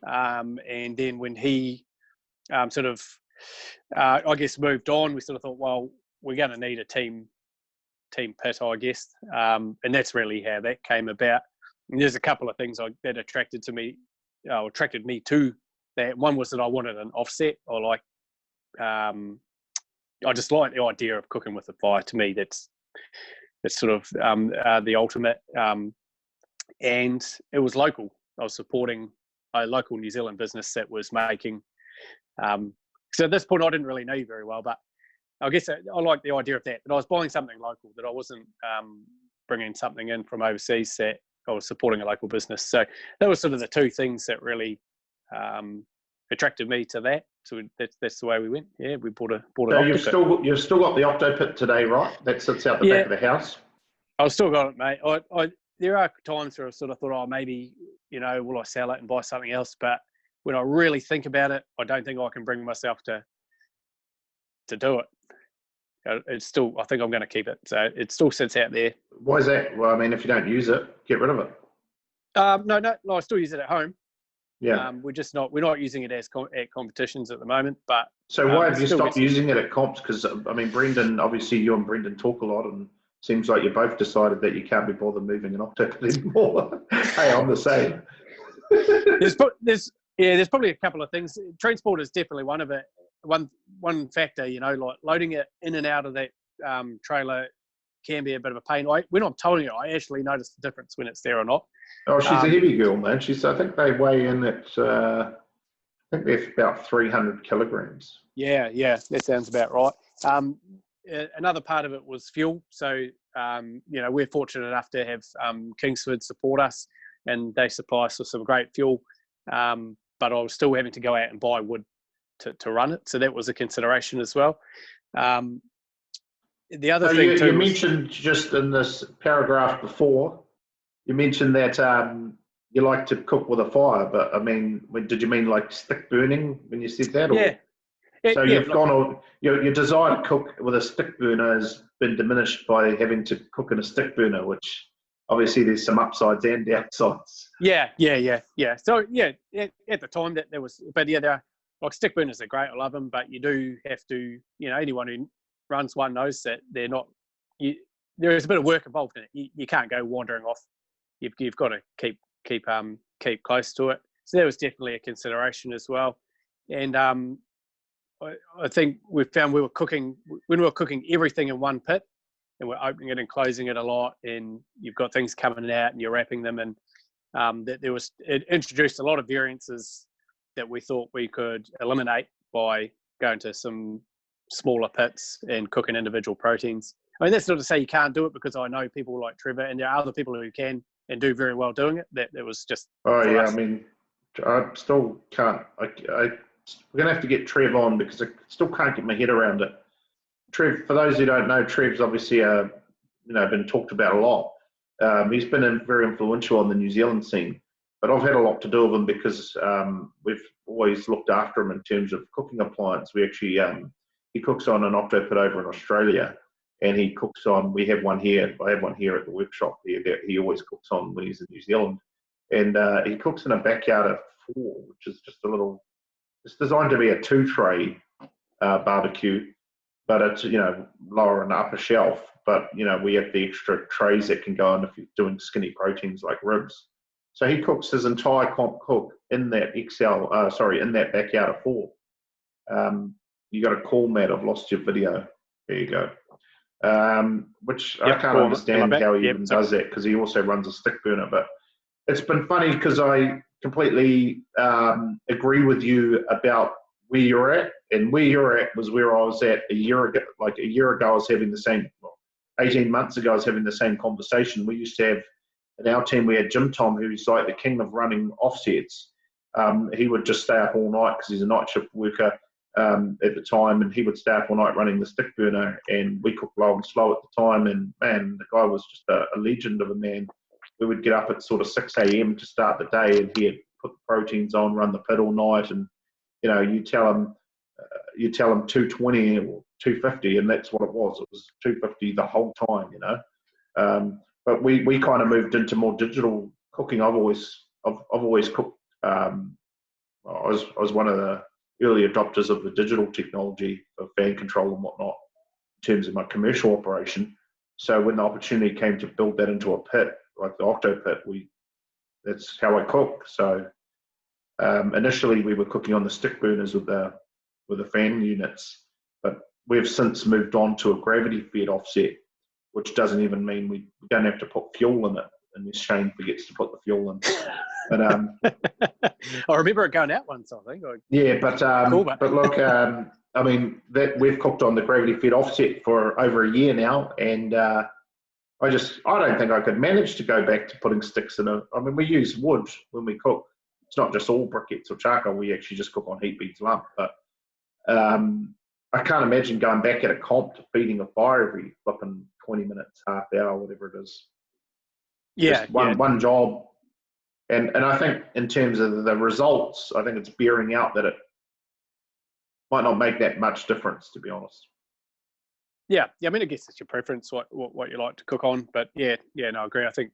and then when he sort of, I guess, moved on, we sort of thought, well, we're going to need a team pit, I guess, and that's really how that came about. And there's a couple of things that attracted me to that. One was that I wanted an offset. I just like the idea of cooking with a fire. To me, that's sort of the ultimate. And it was local. I was supporting a local New Zealand business that was making. So at this point, I didn't really know you very well, but I guess I like the idea of that I was buying something local, that I wasn't bringing something in from overseas, that I was supporting a local business. So that was sort of the two things that really attracted me to that. So that's the way we went. Yeah, we bought an Octopit. You've still got the Octopit today, right? That sits out the back of the house. I've still got it, mate. There are times where I sort of thought, oh, maybe, will I sell it and buy something else? But when I really think about it, I don't think I can bring myself to do it. It's still, I think I'm going to keep it. So it still sits out there. Why is that? Well, I mean, if you don't use it, get rid of it. No, I still use it at home. Yeah. We're not using it at competitions at the moment, but. So why have you stopped using it at comps? Because, I mean, Brendan, obviously you and Brendan talk a lot, and seems like you both decided that you can't be bothered moving an Octopit anymore. Hey, I'm the same. There's probably a couple of things. Transport is definitely one of it. One factor, like loading it in and out of that trailer can be a bit of a pain. When I'm towing it, I actually notice the difference when it's there or not. Oh, she's a heavy girl, man. I think they weigh in at, I think they're about 300 kilograms. Yeah, that sounds about right. Another part of it was fuel. So, we're fortunate enough to have Kingsford support us, and they supply us with some great fuel. But I was still having to go out and buy wood to run it. So that was a consideration as well. The other thing too, you mentioned just in this paragraph before, you mentioned that you like to cook with a fire, but I mean, did you mean like stick burning when you said that? Or? Yeah. So you've gone on, your desire to cook with a stick burner has been diminished by having to cook in a stick burner, which obviously there's some upsides and downsides. Yeah. So at the time that there was, but they're like stick burners are great. I love them, but you do have to, anyone who runs one knows that they're not. There is a bit of work involved in it. You can't go wandering off. You've got to keep close to it. So that was definitely a consideration as well. And I think we found when we were cooking everything in one pit, and we're opening it and closing it a lot, and you've got things coming out and you're wrapping them, and it introduced a lot of variances that we thought we could eliminate by going to some smaller pits and cooking individual proteins. I mean, that's not to say you can't do it, because I know people like Trevor, and there are other people who can and do very well doing it. That was just. Oh yeah, us. I mean, I still can't. We're gonna have to get Trev on, because I still can't get my head around it. Trev, for those who don't know, Trev's obviously been talked about a lot. He's been very influential on the New Zealand scene, but I've had a lot to do with him because we've always looked after him in terms of cooking appliance. We actually he cooks on an Octopit over in Australia, and he cooks on. We have one here. I have one here at the workshop here that he always cooks on when he's in New Zealand, and he cooks in a backyard of 4, which is just a little. It's designed to be a 2-tray barbecue, but it's lower and upper shelf. But we have the extra trays that can go in if you're doing skinny proteins like ribs. So he cooks his entire comp cook in that in that backyard of 4. You got a call, Matt. I've lost your video. There you go. Which I can't understand how he even does that, because he also runs a stick burner. But it's been funny because I completely agree with you about where you're at, and where you're at was where I was at a year ago. Like a year ago, I was having the same. 18 months ago, I was having the same conversation. We used to have in our team, we had Jim Tom, who's like the king of running offsets. He would just stay up all night because he's a night shift worker. at the time, and he would stay up all night running the stick burner, and we cooked low and slow at the time. And man, the guy was just a legend of a man. We would get up at sort of 6 a.m. to start the day, and he'd put the proteins on, run the pit all night, and you tell him 220 or 250, and that's what it was. It was 250 the whole time, But we kind of moved into more digital cooking. I've always cooked. I was one of the early adopters of the digital technology of fan control and whatnot in terms of my commercial operation. So when the opportunity came to build that into a pit, like the Octo Pit, that's how I cook. So initially we were cooking on the stick burners with the fan units, but we've since moved on to a gravity fed offset, which doesn't even mean we don't have to put fuel in it, unless Shane forgets to put the fuel in. But I remember it going out once, I think. Yeah, but look, I mean, that we've cooked on the gravity fed offset for over a year now, and I don't think I could manage to go back to putting sticks in I mean, we use wood when we cook. It's not just all briquettes or charcoal. We actually just cook on heat beads lump. But I can't imagine going back at a comp to feeding a fire every flipping 20 minutes, half hour, whatever it is. Yeah, just one job. And I think in terms of the results, I think it's bearing out that it might not make that much difference, to be honest. Yeah. I mean, I guess it's your preference, what you like to cook on. But no, I agree. I think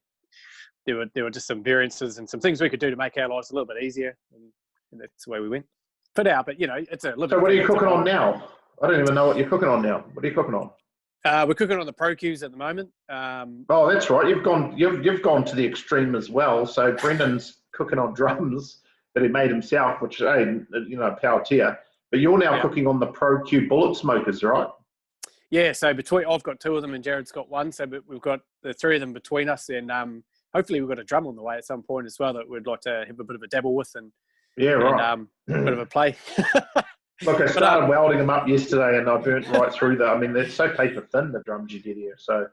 there were just some variances and some things we could do to make our lives a little bit easier, and that's the way we went for now. But it's a little. So what are you cooking on now? I don't even know what you're cooking on now. What are you cooking on? We're cooking on the Pro Qs at the moment. Oh, that's right. You've gone to the extreme as well. So Brendan's cooking on drums that he made himself, which power tier. But you're now cooking on the Pro Q bullet smokers, right? Yeah. So I've got two of them and Jared's got one. So we've got the three of them between us, and hopefully we've got a drum on the way at some point as well that we'd like to have a bit of a dabble with and a bit of a play. Look, I started welding them up yesterday, and I burnt right through them. I mean, they're so paper thin, the drums you get here. So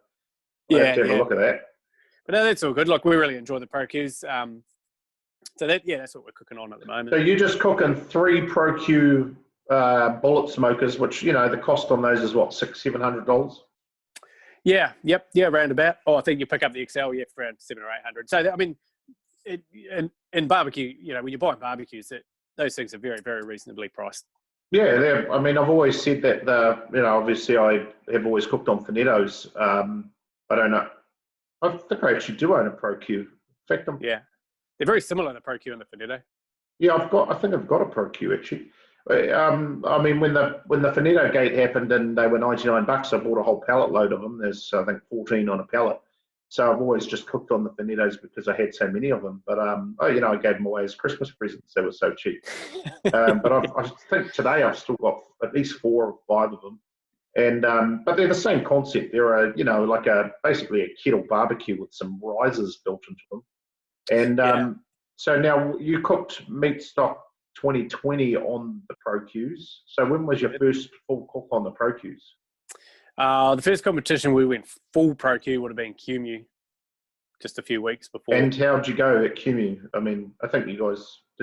I have to have a look at that. But no, that's all good. Look, we really enjoy the Pro Qs. So that's what we're cooking on at the moment. So you're just cooking 3 Pro Q bullet smokers, which the cost on those is what, $600-700? Yeah, around about. Oh, I think you pick up the XL, for around $700 or $800. So I mean, in barbecue, when you're buying barbecues, those things are very, very reasonably priced. Yeah, I mean, I've always said that obviously I have always cooked on Finettos. I don't know. I think I actually do own a Pro Q. In fact, they're very similar to the Pro Q and the Finetto. Yeah, I think I've got a Pro Q actually. I mean, when the Finetto gate happened and they were $99, I bought a whole pallet load of them. There's I think 14 on a pallet. So I've always just cooked on the Finettos because I had so many of them. But I gave them away as Christmas presents. They were so cheap. But I think today I've still got at least 4 or 5 of them. And but they're the same concept. They're like basically a kettle barbecue with some risers built into them. And so now you cooked meat stock 2020 on the Pro Qs. So when was your first full cook on the Pro Qs? The first competition we went full Pro Q would have been QMU, just a few weeks before. And how'd you go at QMU? I mean, I think didn't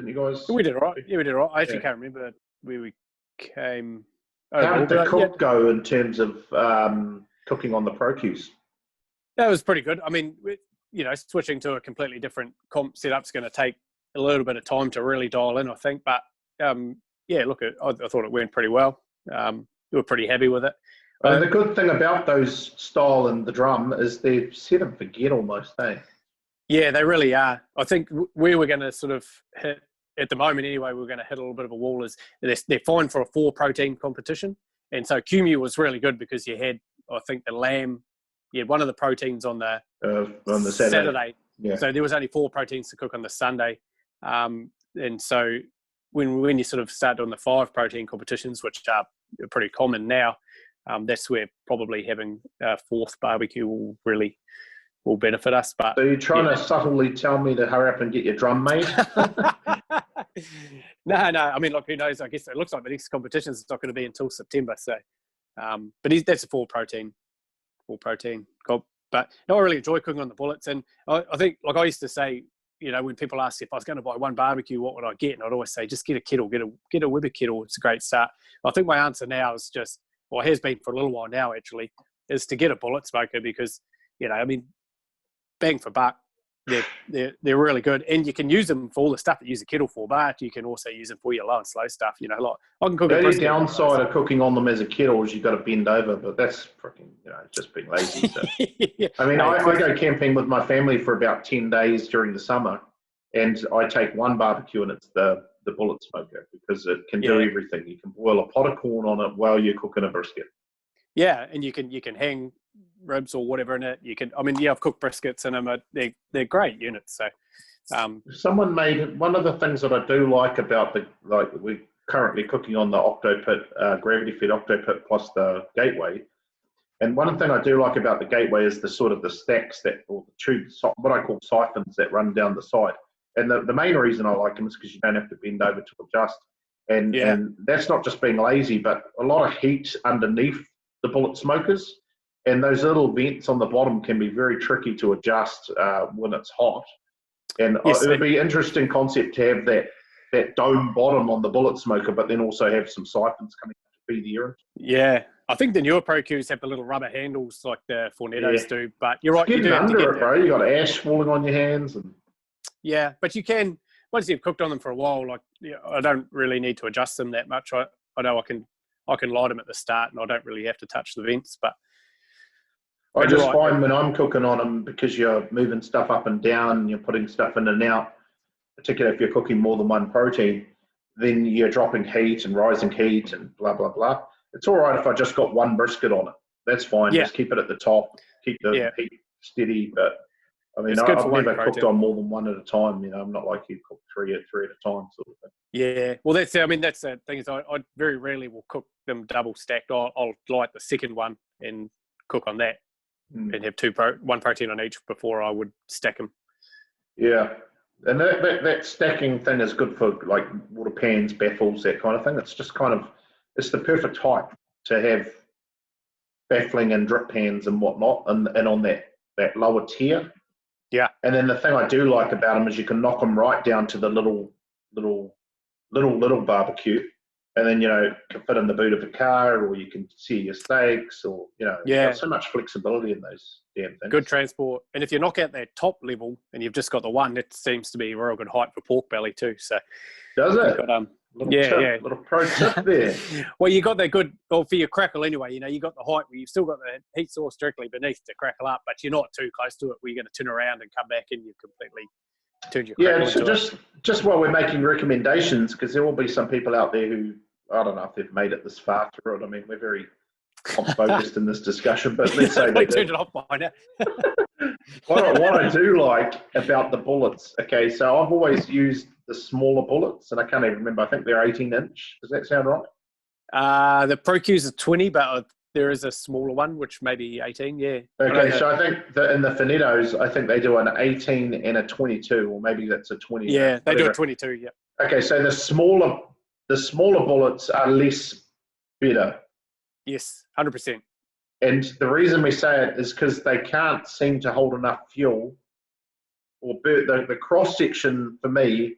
you guys? We did all right. Yeah, we did all right. I actually can't remember where we came. How did the cook go in terms of cooking on the Pro Qs? That was pretty good. I mean, switching to a completely different comp setup's going to take a little bit of time to really dial in, I think. But I thought it went pretty well. We were pretty happy with it. The good thing about those style and the drum is they're set and forget almost, eh? Yeah, they really are. I think we were going to sort of hit, at the moment anyway, we're going to hit a little bit of a wall. Is they're fine for a 4-protein competition. And so QMU was really good because you had, I think, the lamb, you had one of the proteins on the Saturday. Yeah. So there was only 4 proteins to cook on the Sunday. And so when you sort of start doing the 5-protein competitions, which are pretty common now, that's where probably having a 4th barbecue will benefit us. But so you're trying to subtly tell me to hurry up and get your drum made? No. I mean, look, who knows? I guess it looks like the next competition is not going to be until September. So, but that's a 4-protein comp. But no, I really enjoy cooking on the bullets, and I think, like I used to say, when people ask if I was going to buy one barbecue, what would I get? And I'd always say, just get a kettle, get a Weber kettle. It's a great start. I think my answer now is just, well, it has been for a little while now actually, is to get a bullet smoker because, bang for buck, they're really good, and you can use them for all the stuff that you use a kettle for, but you can also use them for your low and slow stuff. Like I can cook the a only brisket. downside of cooking on them as a kettle is you've got to bend over, but that's freaking, just being lazy. So. Yeah. I mean, I go camping with my family for about 10 days during the summer, and I take one barbecue, and it's the bullet smoker because it can do everything. You can boil a pot of corn on it while you're cooking a brisket. Yeah, and you can hang ribs or whatever in it. I've cooked briskets in them. They're great units. So, someone made one of the things that I do like about we're currently cooking on the Octopit, gravity-fed Octopit plus the Gateway. And one thing I do like about the Gateway is the sort of the stacks or the tubes, what I call siphons that run down the side. And the main reason I like them is because you don't have to bend over to adjust. And that's not just being lazy, but a lot of heat underneath the bullet smokers, and those little vents on the bottom can be very tricky to adjust when it's hot. And it would be an interesting concept to have that dome bottom on the bullet smoker, but then also have some siphons coming to feed the air. Yeah, I think the newer Pro Qs have the little rubber handles like the Fornettos do, but you're right. You do have to get it, bro. You got ash falling on your hands, and but you can, once you've cooked on them for a while. I don't really need to adjust them that much. I know I can light them at the start, and I don't really have to touch the vents. But I just find when I'm cooking on them, because you're moving stuff up and down, and you're putting stuff in and out, particularly if you're cooking more than one protein, then you're dropping heat and rising heat and blah, blah, blah. It's all right if I just got one brisket on it. That's fine. Just keep it at the top, keep the heat steady. But I mean, I've never cooked on more than one at a time. I'm not like you cook three at a time sort of thing. Yeah, well, that's the thing is I very rarely will cook them double stacked. I'll light the second one and cook on that and have one protein on each before I would stack them. Yeah, and that stacking thing is good for like water pans, baffles, that kind of thing. It's just it's the perfect height to have baffling and drip pans and whatnot, and on that lower tier. Yeah. And then the thing I do like about them is you can knock them right down to the little barbecue, and then can fit in the boot of a car, or you can sear your steaks, or you've got so much flexibility in those damn things. Good transport, and if you knock out that top level and you've just got the one, it seems to be a real good height for pork belly too. So does it? Got, little pro tip there. Well, you got that good, well, for your crackle anyway. You got the height where you've still got the heat source directly beneath to crackle up, but you're not too close to it where you're going to turn around and come back and you've completely turned your crackle into it. Just while we're making recommendations, because there will be some people out there who, I don't know if they've made it this far through it. I mean, we're very focused in this discussion, but let's say they turned it off by now. What I do like about the bullets, okay, so I've always used the smaller bullets, and I can't even remember. I think they're 18-inch. Does that sound right? The Pro Qs are 20, but there is a smaller one, which may be 18, yeah. Okay, so I think in the Finettos, I think they do an 18 and a 22, or maybe that's a 20. Yeah, they do a 22, yeah. Okay, so the smaller bullets are less bitter. Yes, 100%. And the reason we say it is because they can't seem to hold enough fuel or the cross section for me,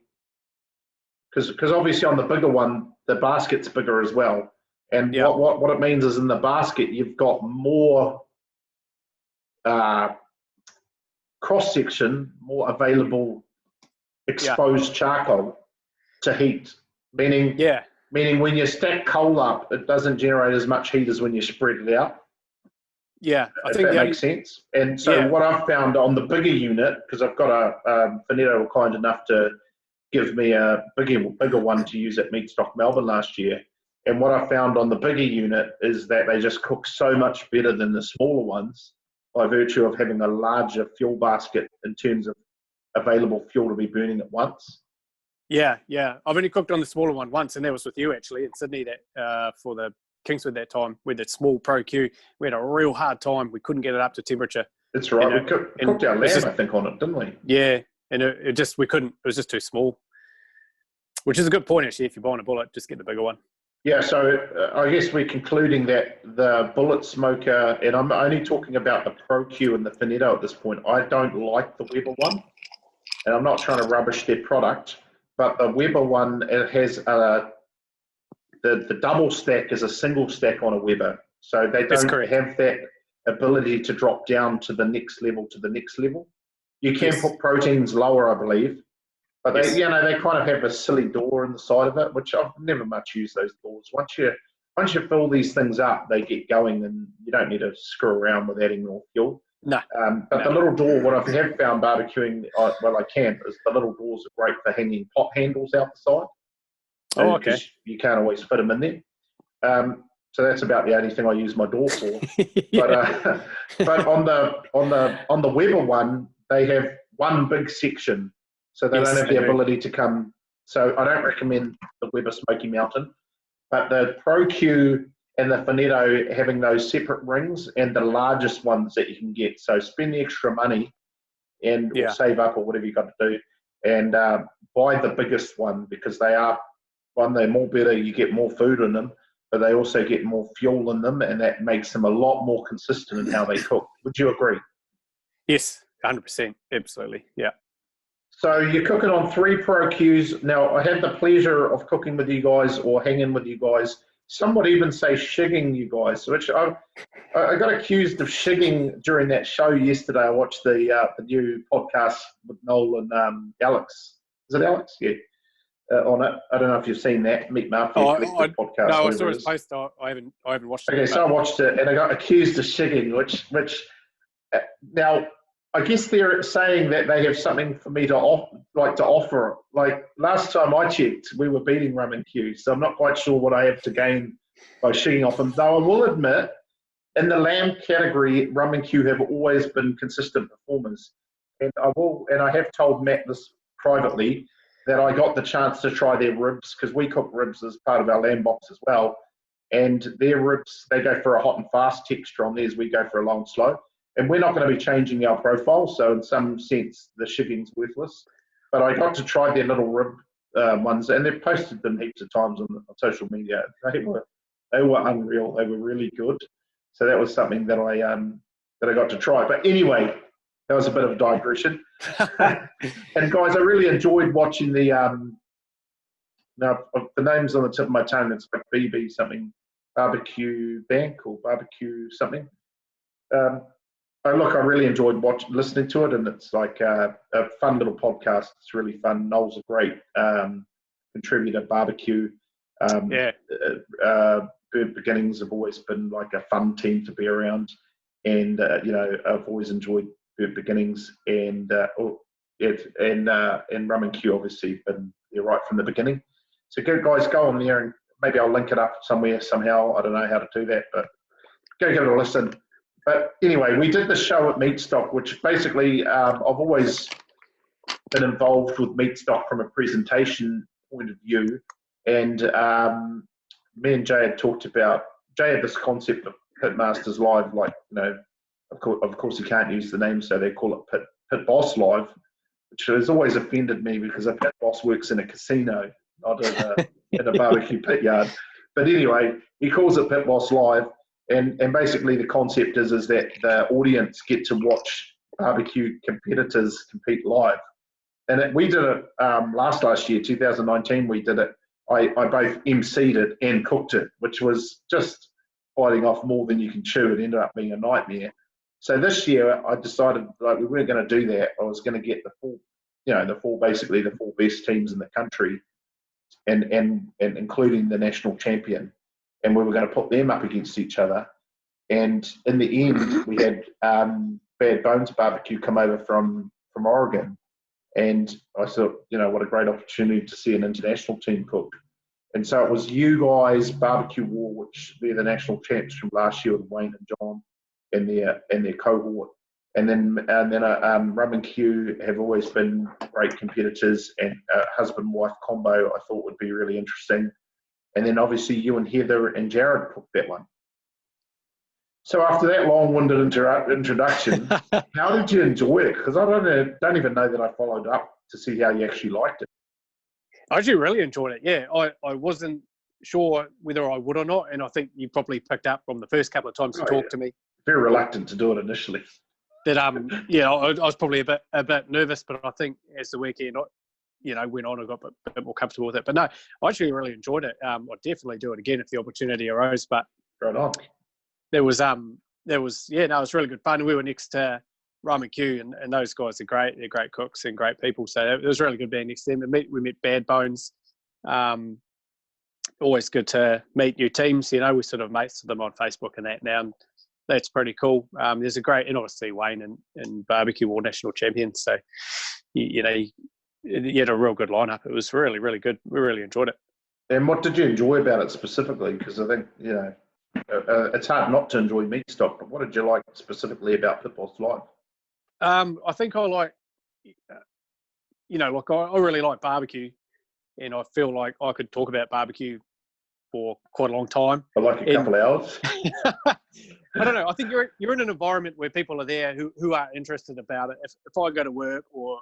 because obviously on the bigger one, the basket's bigger as well. And what it means is in the basket, you've got more cross section, more available exposed charcoal to heat, meaning when you stack coal up, it doesn't generate as much heat as when you spread it out. Yeah, I think that makes sense. And so what I've found on the bigger unit, because I've got a Finetto kind enough to give me a bigger one to use at Meatstock Melbourne last year. And what I found on the bigger unit is that they just cook so much better than the smaller ones by virtue of having a larger fuel basket in terms of available fuel to be burning at once. Yeah. I've only cooked on the smaller one once, and that was with you actually in Sydney for the Kingswood that time with that small Pro Q. We had a real hard time. We couldn't get it up to temperature. That's right. We cooked our lamb, I think, on it, didn't we? Yeah, and we couldn't. It was just too small. Which is a good point actually. If you're buying a bullet, just get the bigger one. Yeah, so I guess we're concluding that the bullet smoker, and I'm only talking about the Pro Q and the Finetto at this point. I don't like the Weber one. and I'm not trying to rubbish their product, but the Weber one, it has the double stack is a single stack on a Weber, so they don't have that ability to drop down to the next level. You can put proteins lower, I believe, but they they kind of have a silly door in the side of it, which I've never much used those doors. Once you fill these things up, they get going, and you don't need to screw around with adding more fuel. No. The little door, what I have found barbecuing, I camp, is the little doors are great for hanging pot handles out the side. Oh, okay. You can't always fit them in there. So that's about the only thing I use my door for. But on the Weber one, they have one big section, so they don't have the ability to come. So I don't recommend the Weber Smoky Mountain, but the Pro Q and the Finetto having those separate rings and the largest ones that you can get. So spend the extra money or save up or whatever you got to do, and buy the biggest one, because they're more better. You get more food in them, but they also get more fuel in them, and that makes them a lot more consistent in how they cook. Would you agree? Yes, 100%. Absolutely. Yeah. So you're cooking on 3 Pro Qs. Now, I had the pleasure of cooking with you guys or hanging with you guys. Some would even say shigging you guys, which I got accused of shigging during that show yesterday. I watched the new podcast with Noel and Alex. Is it Alex? Yeah. On it. I don't know if you've seen that Meat Mafia podcast. No, I saw his post. I haven't watched it. Okay, so I watched it, and I got accused of shigging, which now I guess they're saying that they have something for me to offer. Like last time I checked, we were beating Rum and Q, so I'm not quite sure what I have to gain by shigging off them. Though I will admit, in the lamb category, Rum and Q have always been consistent performers, and I have told Matt this privately, that I got the chance to try their ribs, because we cook ribs as part of our lamb box as well. And their ribs, they go for a hot and fast texture on theirs. We go for a long and slow. And we're not going to be changing our profile. So in some sense, the shigging's worthless. But I got to try their little rib ones, and they've posted them heaps of times on social media. They were unreal. They were really good. So that was something that I got to try. But anyway, that was a bit of a digression. And guys, I really enjoyed watching the name's on the tip of my tongue. It's like BB something, Barbecue Bank or Barbecue something. I really enjoyed listening to it, and it's like a fun little podcast. It's really fun. Noel's a great contributor. Barbecue. Bird Beginnings have always been like a fun team to be around, and I've always enjoyed Bird Beginnings, and Rum and Q obviously been there right from the beginning. So guys, go on there, and maybe I'll link it up somewhere somehow. I don't know how to do that, but go give it a listen. But anyway, we did the show at Meatstock, which basically I've always been involved with Meatstock from a presentation point of view, and me and Jay had talked about. Jay had this concept of Pitmasters Live, Of course, you can't use the name, so they call it Pit Boss Live, which has always offended me, because a pit boss works in a casino, not in a barbecue pit yard. But anyway, he calls it Pit Boss Live, and basically the concept is that the audience get to watch barbecue competitors compete live. And we did it last year, 2019. We did it. I both emceed it and cooked it, which was just biting off more than you can chew. It ended up being a nightmare. So this year, I decided we weren't going to do that. I was going to get the four best teams in the country, and including the national champion, and we were going to put them up against each other. And in the end, we had Bad Bones Barbecue come over from Oregon, and I thought, what a great opportunity to see an international team cook. And so it was you guys, Barbecue War, which they're the national champs from last year with Wayne and John, and their cohort, and then Rum and Q have always been great competitors, and husband-wife combo I thought would be really interesting. And then obviously you and Heather and Jared cooked that one. So after that long-winded introduction, how did you enjoy it? Because I don't even know that I followed up to see how you actually liked it. I actually really enjoyed it. Yeah, I wasn't sure whether I would or not, and I think you probably picked up from the first couple of times you talked to me. Very reluctant to do it initially. Yeah, I was probably a bit nervous, but I think as the weekend, went on, I got a bit more comfortable with it. But no, I actually really enjoyed it. I'd definitely do it again if the opportunity arose. But Right on. it was it was really good fun. We were next to Ramen Q, and those guys are great. They're great cooks and great people. So it was really good being next to them. We met Bad Bones. Always good to meet new teams. We sort of mates with them on Facebook and that now. And that's pretty cool. There's a great, and obviously Wayne and Barbecue War National Champions. So, you had a real good lineup. It was really, really good. We really enjoyed it. And what did you enjoy about it specifically? Because I think, it's hard not to enjoy meat stock, but what did you like specifically about Pit Boss Live? I think I like, I really like barbecue, and I feel like I could talk about barbecue for quite a long time. For like a couple hours? I don't know. I think you're in an environment where people are there who are interested about it. If I go to work or,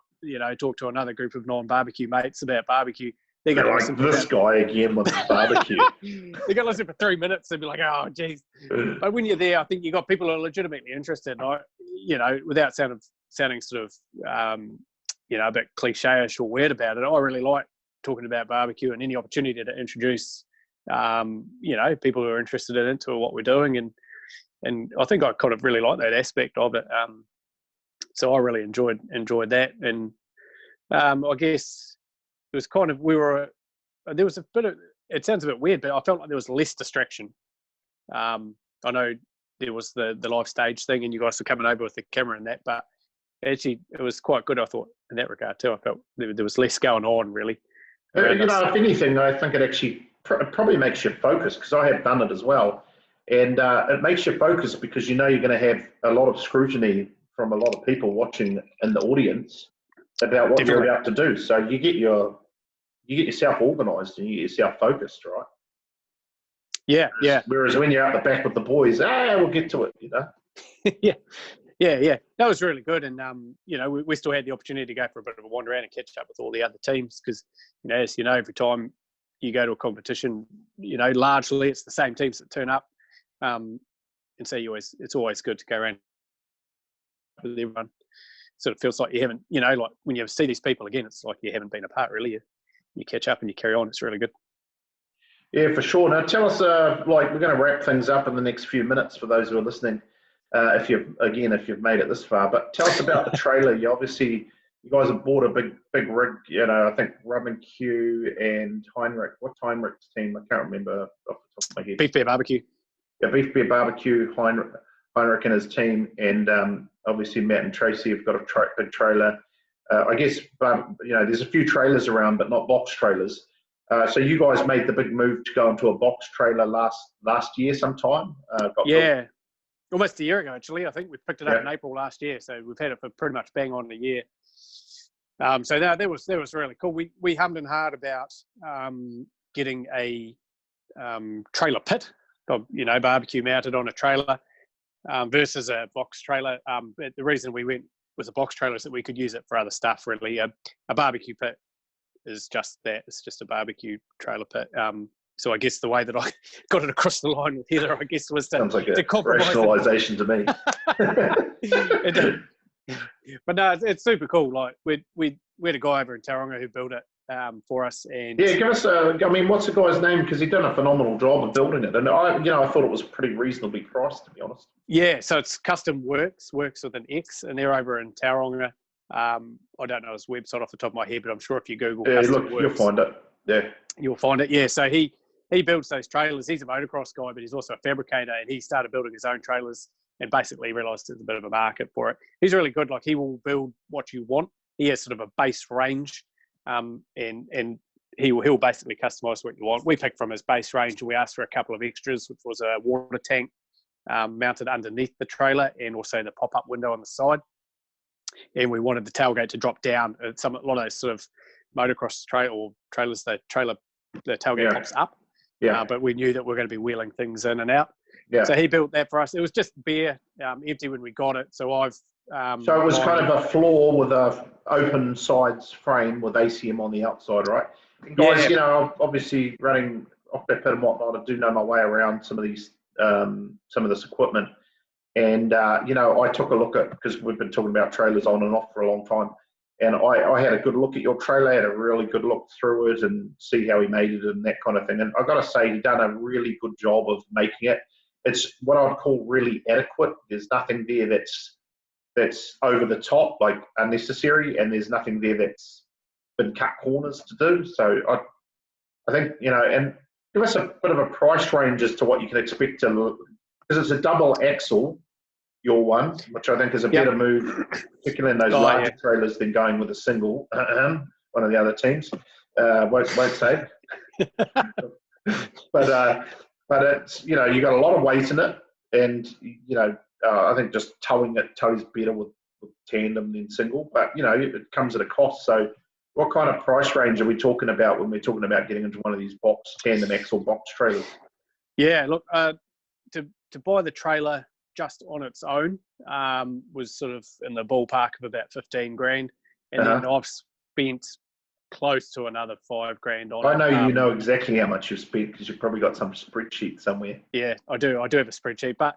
talk to another group of non-barbecue mates about barbecue, they're going to listen to this guy again with barbecue. They're going to listen for 3 minutes and be like, oh, geez. But when you're there, I think you got people who are legitimately interested, without sounding sort of, a bit cliche-ish or weird about it. I really like talking about barbecue and any opportunity to introduce, people who are interested into what we're doing. And I think I kind of really like that aspect of it. So I really enjoyed that. And I guess it was kind of, there was a bit of, it sounds a bit weird, but I felt like there was less distraction. I know there was the live stage thing and you guys were coming over with the camera and that, but actually it was quite good, I thought, in that regard too. I felt there was less going on, really. If anything, I think it actually probably makes you focus, because I have done it as well. And it makes you focus because you're going to have a lot of scrutiny from a lot of people watching in the audience about what you're about to do. So you get yourself organised and you get yourself focused, right? Yeah. Whereas when you're out the back with the boys, we'll get to it, Yeah. That was really good. And, we still had the opportunity to go for a bit of a wander around and catch up with all the other teams because, as you know, every time you go to a competition, largely it's the same teams that turn up. And so it's always good to go around with everyone. Sort of feels like you haven't, like when you see these people again, it's like you haven't been apart really. You catch up and you carry on. It's really good. Yeah, for sure. Now tell us, we're going to wrap things up in the next few minutes for those who are listening. If you've made it this far, but tell us about the trailer. You guys have bought a big rig. I think Robin Q and Heinrich. What's Heinrich's team? I can't remember off the top of my head. Beef Bear Barbecue. Yeah, Beef Bear Barbecue. Heinrich and his team, and obviously Matt and Tracy have got a big trailer. I guess, there's a few trailers around, but not box trailers. So you guys made the big move to go into a box trailer last year sometime. Yeah. Almost a year ago, actually. I think we picked it up in April last year, so we've had it for pretty much bang on a year. So that was really cool. We hummed and hard about getting a trailer pit, barbecue mounted on a trailer versus a box trailer. But the reason we went with a box trailer is that we could use it for other stuff. Really, a barbecue pit is just that. It's just a barbecue trailer pit. So I guess the way that I got it across the line with Heather, I guess, was sounds like to compromise. Rationalisation to me. It did. But no, it's super cool. Like we had a guy over in Tauranga who built it for us. And yeah, give us what's the guy's name? Because he's done a phenomenal job of building it. And I thought it was pretty reasonably priced, to be honest. Yeah, so it's Custom Works with an X, and they're over in Tauranga. I don't know his website off the top of my head, but I'm sure if you Google Custom Works, you'll find it. Yeah. You'll find it. Yeah, so he builds those trailers. He's a motocross guy, but he's also a fabricator, and he started building his own trailers and basically realised there's a bit of a market for it. He's really good. Like, he will build what you want. He has sort of a base range, and he'll basically customise what you want. We picked from his base range, and we asked for a couple of extras, which was a water tank mounted underneath the trailer and also the pop-up window on the side. And we wanted the tailgate to drop down. A lot of those sort of motocross trailers, the tailgate pops up. Yeah. But we knew that we were going to be wheeling things in and out. Yeah. So he built that for us. It was just bare, empty when we got it. So I've so it was kind of a floor with a open sides frame with ACM on the outside, right? And guys, obviously running off that pit and whatnot, I do know my way around some of this equipment. And, I took a look at, because we've been talking about trailers on and off for a long time, and I had a good look at your trailer, I had a really good look through it and see how he made it and that kind of thing. And I've got to say, he's done a really good job of making it. It's what I'd call really adequate. There's nothing there that's over the top, like unnecessary, and there's nothing there that's been cut corners to do. So I think, and give us a bit of a price range as to what you can expect to, because it's a double axle, your one, which I think is a better move, particularly in those larger trailers, than going with a single. One of the other teams won't say, but it's you got a lot of weight in it, and I think just towing it tows better with tandem than single, but it comes at a cost. So what kind of price range are we talking about when we're talking about getting into one of these tandem axle box trailers? Yeah, look, to buy the trailer just on its own was sort of in the ballpark of about 15 grand, and then I've spent close to another 5 grand on it. I know you know exactly how much you've spent, because you've probably got some spreadsheet somewhere. Yeah, I do have a spreadsheet, but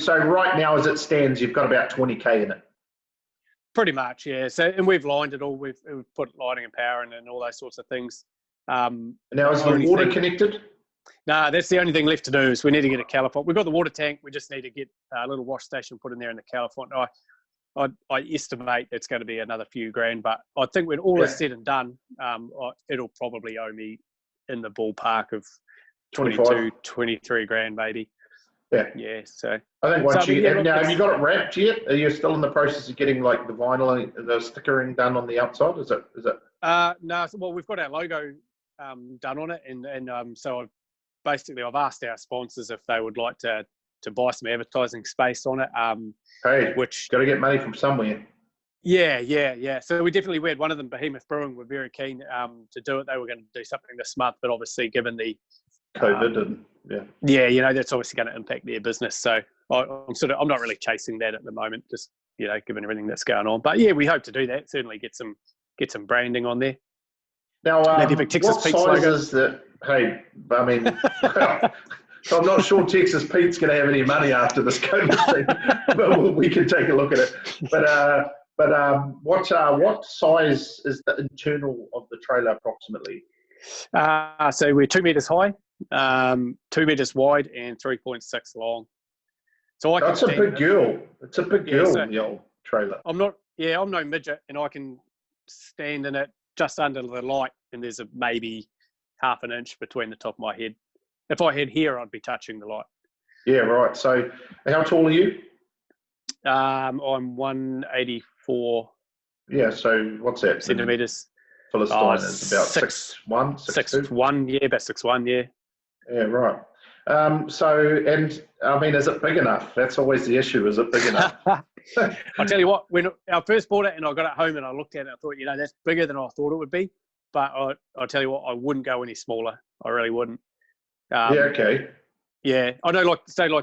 so right now as it stands, you've got about 20k in it. Pretty much, yeah. So, and we've lined it all. We've put lighting and power and all those sorts of things. Now is the water connected? No, that's the only thing left to do, is we need to get a californ. We've got the water tank. We just need to get a little wash station put in there in the californ. I estimate it's going to be another few grand, but I think when all is said and done, it'll probably owe me in the ballpark of 22, 23 grand maybe. Yeah. So I think once now, have you got it wrapped yet? Are you still in the process of getting like the vinyl, the stickering done on the outside? Is it? No. Well, we've got our logo done on it, and so I've asked our sponsors if they would like to buy some advertising space on it. Which got to get money from somewhere. Yeah. So we had one of them, Behemoth Brewing, were very keen to do it. They were going to do something this month, but obviously given the COVID that's obviously going to impact their business. So I'm not really chasing that at the moment, just given everything that's going on. But yeah, we hope to do that. Certainly get some branding on there. Now, what size is that? Hey, I mean, I'm not sure Texas Pete's going to have any money after this COVID thing, but we can take a look at it. But what size is the internal of the trailer approximately? So we're 2 meters high, 2 meters wide, and 3.6 long. So that's a big girl. It's a big girl in the old trailer. I'm no midget, and I can stand in it just under the light, and there's maybe half an inch between the top of my head. If I had hair, I'd be touching the light. Yeah, right. So how tall are you? I'm 184. Yeah, so what's that? Centimetres. Philistine is about 6'1", 6'1", yeah, about 6'1", yeah. Yeah, right. So, and I mean, is it big enough? That's always the issue. Is it big enough? I'll tell you what, when I first bought it and I got it home and I looked at it, I thought, that's bigger than I thought it would be. But I'll tell you what, I wouldn't go any smaller. I really wouldn't. Okay. Yeah, I know, like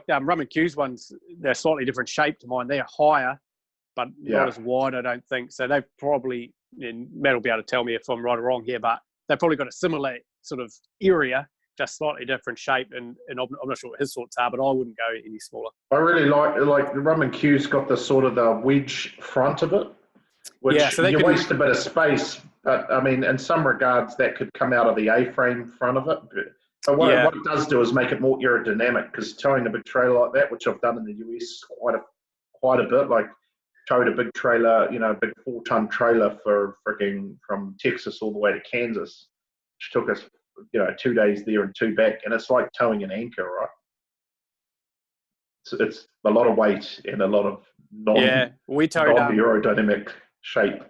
Rum and Q's ones, they're slightly different shape to mine. They're higher, but not as wide, I don't think. So they've probably, and Matt will be able to tell me if I'm right or wrong here, but they've probably got a similar sort of area, just slightly different shape. And I'm not sure what his thoughts are, but I wouldn't go any smaller. I really like the Rum and Q's got the sort of the wedge front of it, which so you waste a bit of space. But I mean, in some regards, that could come out of the A-frame front of it. But what it does do is make it more aerodynamic, because towing a big trailer like that, which I've done in the US quite a bit, like towed a big trailer, a big 4-ton trailer for from Texas all the way to Kansas, which took us, 2 days there and 2 back, and it's like towing an anchor, right? It's a lot of weight and a lot of non-aerodynamic shape.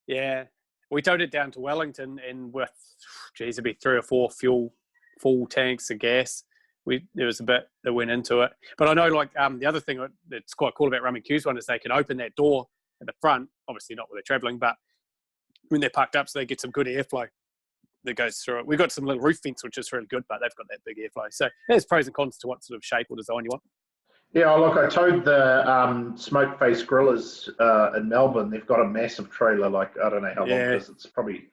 Yeah, we towed it down to Wellington, and with, it'd be 3 or 4 full tanks of gas. There was a bit that went into it. But I know, the other thing that's quite cool about Rum and Q's one is they can open that door at the front, obviously not when they're travelling, but when they're parked up, so they get some good airflow that goes through it. We've got some little roof vents, which is really good, but they've got that big airflow. So there's pros and cons to what sort of shape or design you want. Yeah, look, I towed the Smoke Face Grillers in Melbourne. They've got a massive trailer, I don't know how long it is. It's probably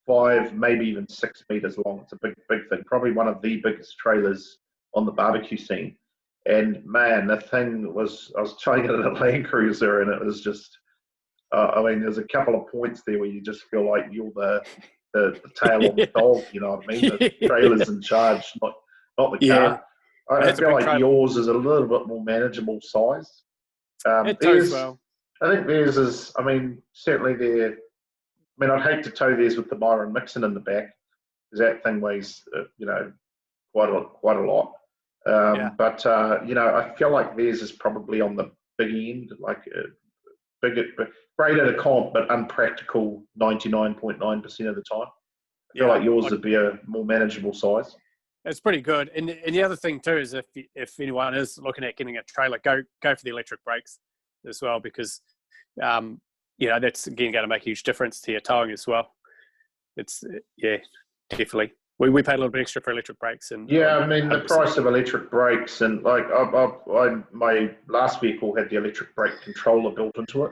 5, maybe even 6 meters long. It's a big thing. Probably one of the biggest trailers on the barbecue scene. And man, the thing was, I was trying it at a Land Cruiser, and it was just, I mean, there's a couple of points there where you just feel like you're the tail on the dog, you know what I mean? The trailer's in charge, not the car. I feel like yours is a little bit more manageable size. It tows well. I think theirs is, I mean, certainly there. I mean, I'd hate to tow theirs with the Byron Mixon in the back, because that thing weighs, you know, quite a lot. But you know, I feel like theirs is probably on the big end, like great at a comp, but unpractical 99.9% of the time. I feel like yours would be a more manageable size. It's pretty good. And the other thing too is if anyone is looking at getting a trailer, go for the electric brakes as well, because you know, that's again going to make a huge difference to your towing as well. It's definitely. We paid a little bit extra for electric brakes, and I mean 100%. The price of electric brakes, and like my last vehicle had the electric brake controller built into it,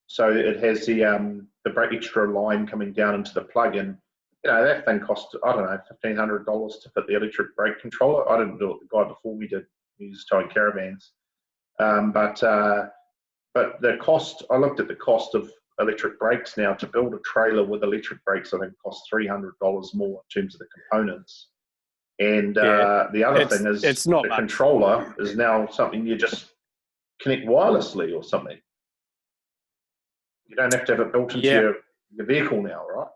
so it has the brake extra line coming down into the plug, and you know that thing cost, I don't know, $1,500 to fit the electric brake controller. I didn't do it; the guy before me did. He was towing caravans, but the cost, I looked at the cost of electric brakes now. To build a trailer with electric brakes, I think costs $300 more in terms of the components. And the other thing is it's not the much. Controller is now something you just connect wirelessly or something. You don't have to have it built into your vehicle now, right?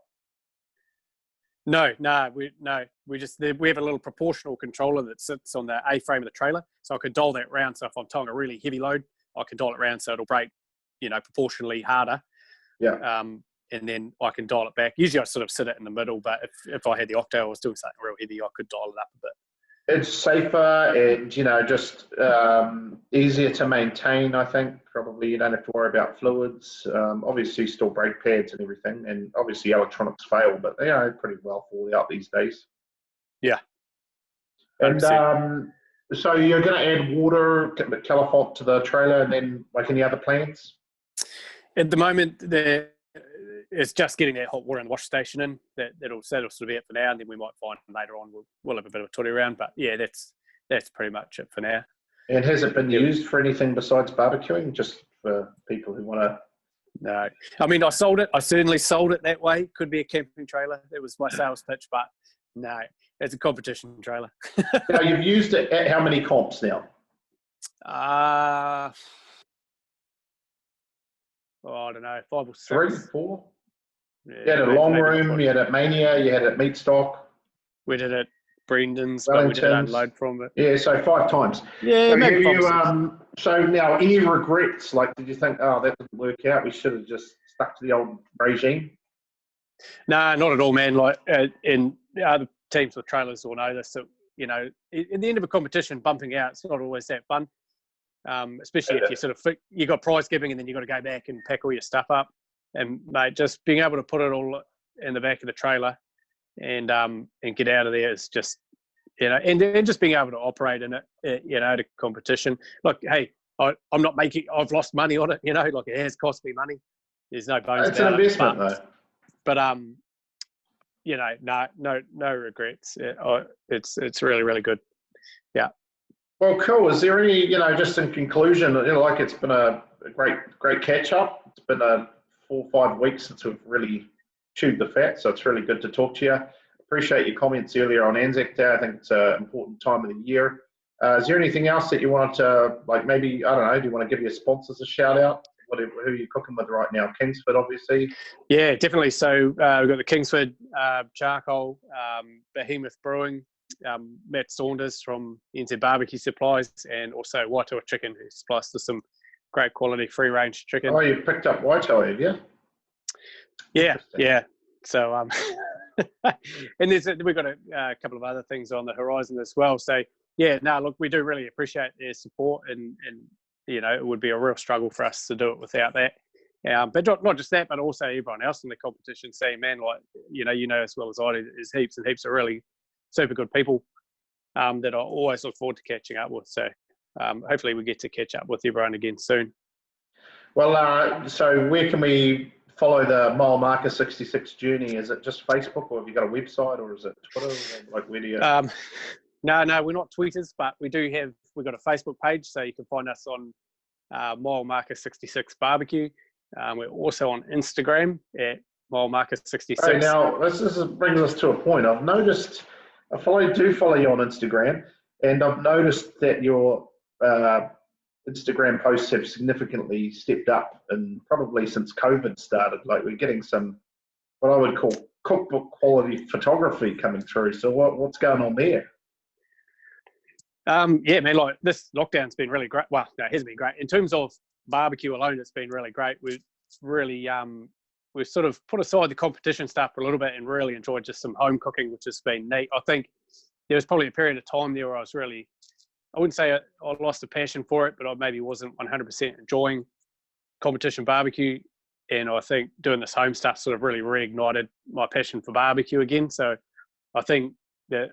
No, we have a little proportional controller that sits on the A-frame of the trailer, so I could dial that round. So if I'm towing a really heavy load, I can dial it round so it'll brake, you know, proportionally harder. Yeah. And then I can dial it back. Usually I sort of sit it in the middle, but if I had the Octo, I was doing something real heavy, I could dial it up a bit. It's safer and, you know, just easier to maintain, I think. Probably you don't have to worry about fluids. Obviously still brake pads and everything, and obviously electronics fail, but they are pretty well thought out these days. Yeah. 100%. And so you're going to add water, the Califont to the trailer, and then like any other plans? At the moment, it's just getting that hot water in the wash station in. That'll sort of be it for now, and then we might find later on we'll have a bit of a tooty around. But yeah, that's pretty much it for now. And has it been used for anything besides barbecuing? Just for people who want to? No, I mean I sold it. I certainly sold it that way. Could be a camping trailer. That was my sales pitch, but no, it's a competition trailer. Now you've used it at how many comps now? I don't know, 5 or 6. 3, 4? Yeah, you had a long room, you had at Mania, you had at Meat Stock. We did it Brendan's, but we didn't unload from it. Yeah, so 5 times. Yeah, so maybe so now, any regrets? Like, did you think, oh, that didn't work out, we should have just stuck to the old regime? No, not at all, man. Like, and the other teams with trailers will know this. So, you know, at the end of a competition, bumping out, it's not always that fun. Especially if you sort of you got prize giving and then you got to go back and pack all your stuff up, and mate, just being able to put it all in the back of the trailer and get out of there is just, you know, and just being able to operate in it, you know, at a competition. Like, hey, I've lost money on it, you know, like it has cost me money. There's no bones about it. It's an investment though. But you know, no regrets. It's really, really good. Yeah. Well, cool. Is there any, you know, just in conclusion, you know, like it's been a great catch up. It's been 4 or 5 weeks since we've really chewed the fat, so it's really good to talk to you. Appreciate your comments earlier on ANZAC Day. I think it's an important time of the year. Is there anything else that you want to, like maybe, I don't know, do you want to give your sponsors a shout out? Who are you cooking with right now? Kingsford, obviously. Yeah, definitely. So we've got the Kingsford Charcoal, Behemoth Brewing, Matt Saunders from NZ Barbecue Supplies, and also Waitoa Chicken, who supplies us some great quality free-range chicken. Oh, you picked up Waitoa, have you? Yeah. So, and we've got a couple of other things on the horizon as well. So, yeah, no, look, we do really appreciate their support, and you know, it would be a real struggle for us to do it without that. But not just that, but also everyone else in the competition saying, man, like, you know as well as I do, there's heaps and heaps of really super good people that I always look forward to catching up with. So hopefully we get to catch up with everyone again soon. Well, so where can we follow the Mile Marker 66 journey? Is it just Facebook, or have you got a website, or is it Twitter? Like, where do you? No, we're not tweeters, but we've got a Facebook page, so you can find us on Mile Marker 66 Barbecue. We're also on Instagram at Mile Marker 66. Hey, now this brings us to a point. I've noticed do follow you on Instagram, and I've noticed that your Instagram posts have significantly stepped up, and probably since COVID started. Like, we're getting some what I would call cookbook quality photography coming through. So what's going on there? Yeah, man, like this lockdown's been really great. Well, no, it hasn't been great. In terms of barbecue alone, it's been really great. We've really, we've sort of put aside the competition stuff for a little bit and really enjoyed just some home cooking, which has been neat. I think there was probably a period of time there where I was really, I wouldn't say I lost a passion for it, but I maybe wasn't 100% enjoying competition barbecue. And I think doing this home stuff sort of really reignited my passion for barbecue again. So I think that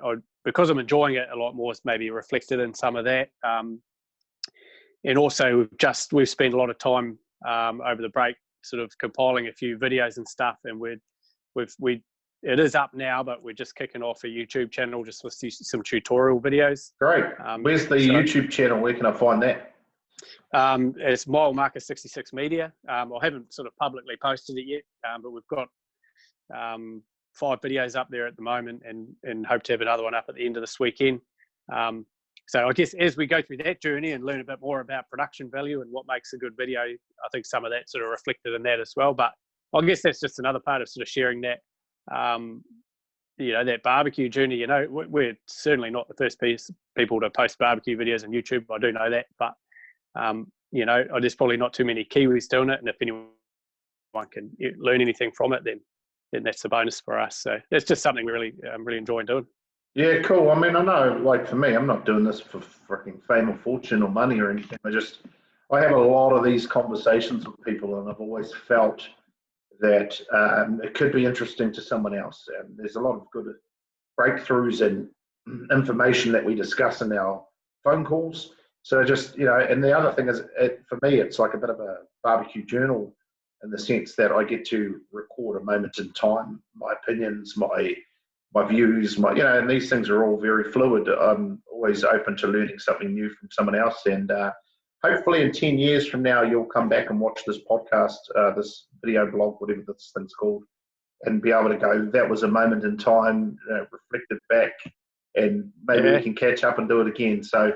because I'm enjoying it a lot more, it's maybe reflected in some of that. And also we've spent a lot of time over the break sort of compiling a few videos and stuff. And it is up now, but we're just kicking off a YouTube channel just with some tutorial videos. Great. Where's the YouTube channel? Where can I find that? It's Mile Marker 66 Media. I haven't sort of publicly posted it yet, but we've got 5 videos up there at the moment, and hope to have another one up at the end of this weekend. So I guess as we go through that journey and learn a bit more about production value and what makes a good video, I think some of that sort of reflected in that as well. But I guess that's just another part of sort of sharing that, that barbecue journey. We're certainly not the first people to post barbecue videos on YouTube. I do know that, but there's probably not too many Kiwis doing it, and if anyone can learn anything from it, then that's a bonus for us. So it's just something we really enjoying doing. Yeah, cool. I mean, I know, like, for me, I'm not doing this for freaking fame or fortune or money or anything. I have a lot of these conversations with people, and I've always felt that it could be interesting to someone else. And there's a lot of good breakthroughs and information that we discuss in our phone calls. So just, and the other thing is, for me, it's like a bit of a barbecue journal in the sense that I get to record a moment in time, my opinions, my views, and these things are all very fluid. I'm always open to learning something new from someone else. And hopefully in 10 years from now, you'll come back and watch this podcast, this video blog, whatever this thing's called, and be able to go, that was a moment in time, reflected back, and maybe we can catch up and do it again. So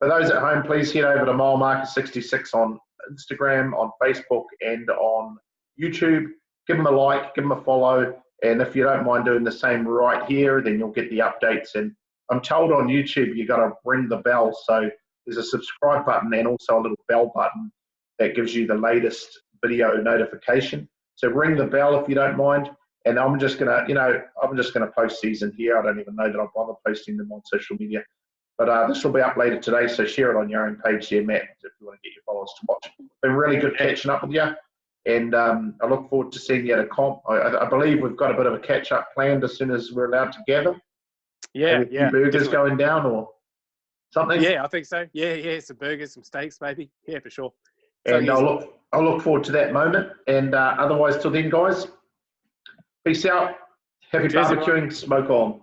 for those at home, please head over to Mile Marker 66 on Instagram, on Facebook, and on YouTube. Give them a like, give them a follow. And if you don't mind doing the same right here, then you'll get the updates. And I'm told on YouTube, you got to ring the bell. So there's a subscribe button and also a little bell button that gives you the latest video notification. So ring the bell if you don't mind. And I'm just gonna post these in here. I don't even know that I'll bother posting them on social media. But this will be up later today, so share it on your own page there, Matt, if you want to get your followers to watch. Been really good catching up with you. And I look forward to seeing you at a comp. I believe we've got a bit of a catch-up planned as soon as we're allowed to gather. Yeah, burgers definitely. Going down or something? Yeah, I think so. Yeah, some burgers, some steaks maybe. Yeah, for sure. And I'll look forward to that moment. And otherwise, till then, guys, peace out. Happy barbecuing. Smoke on.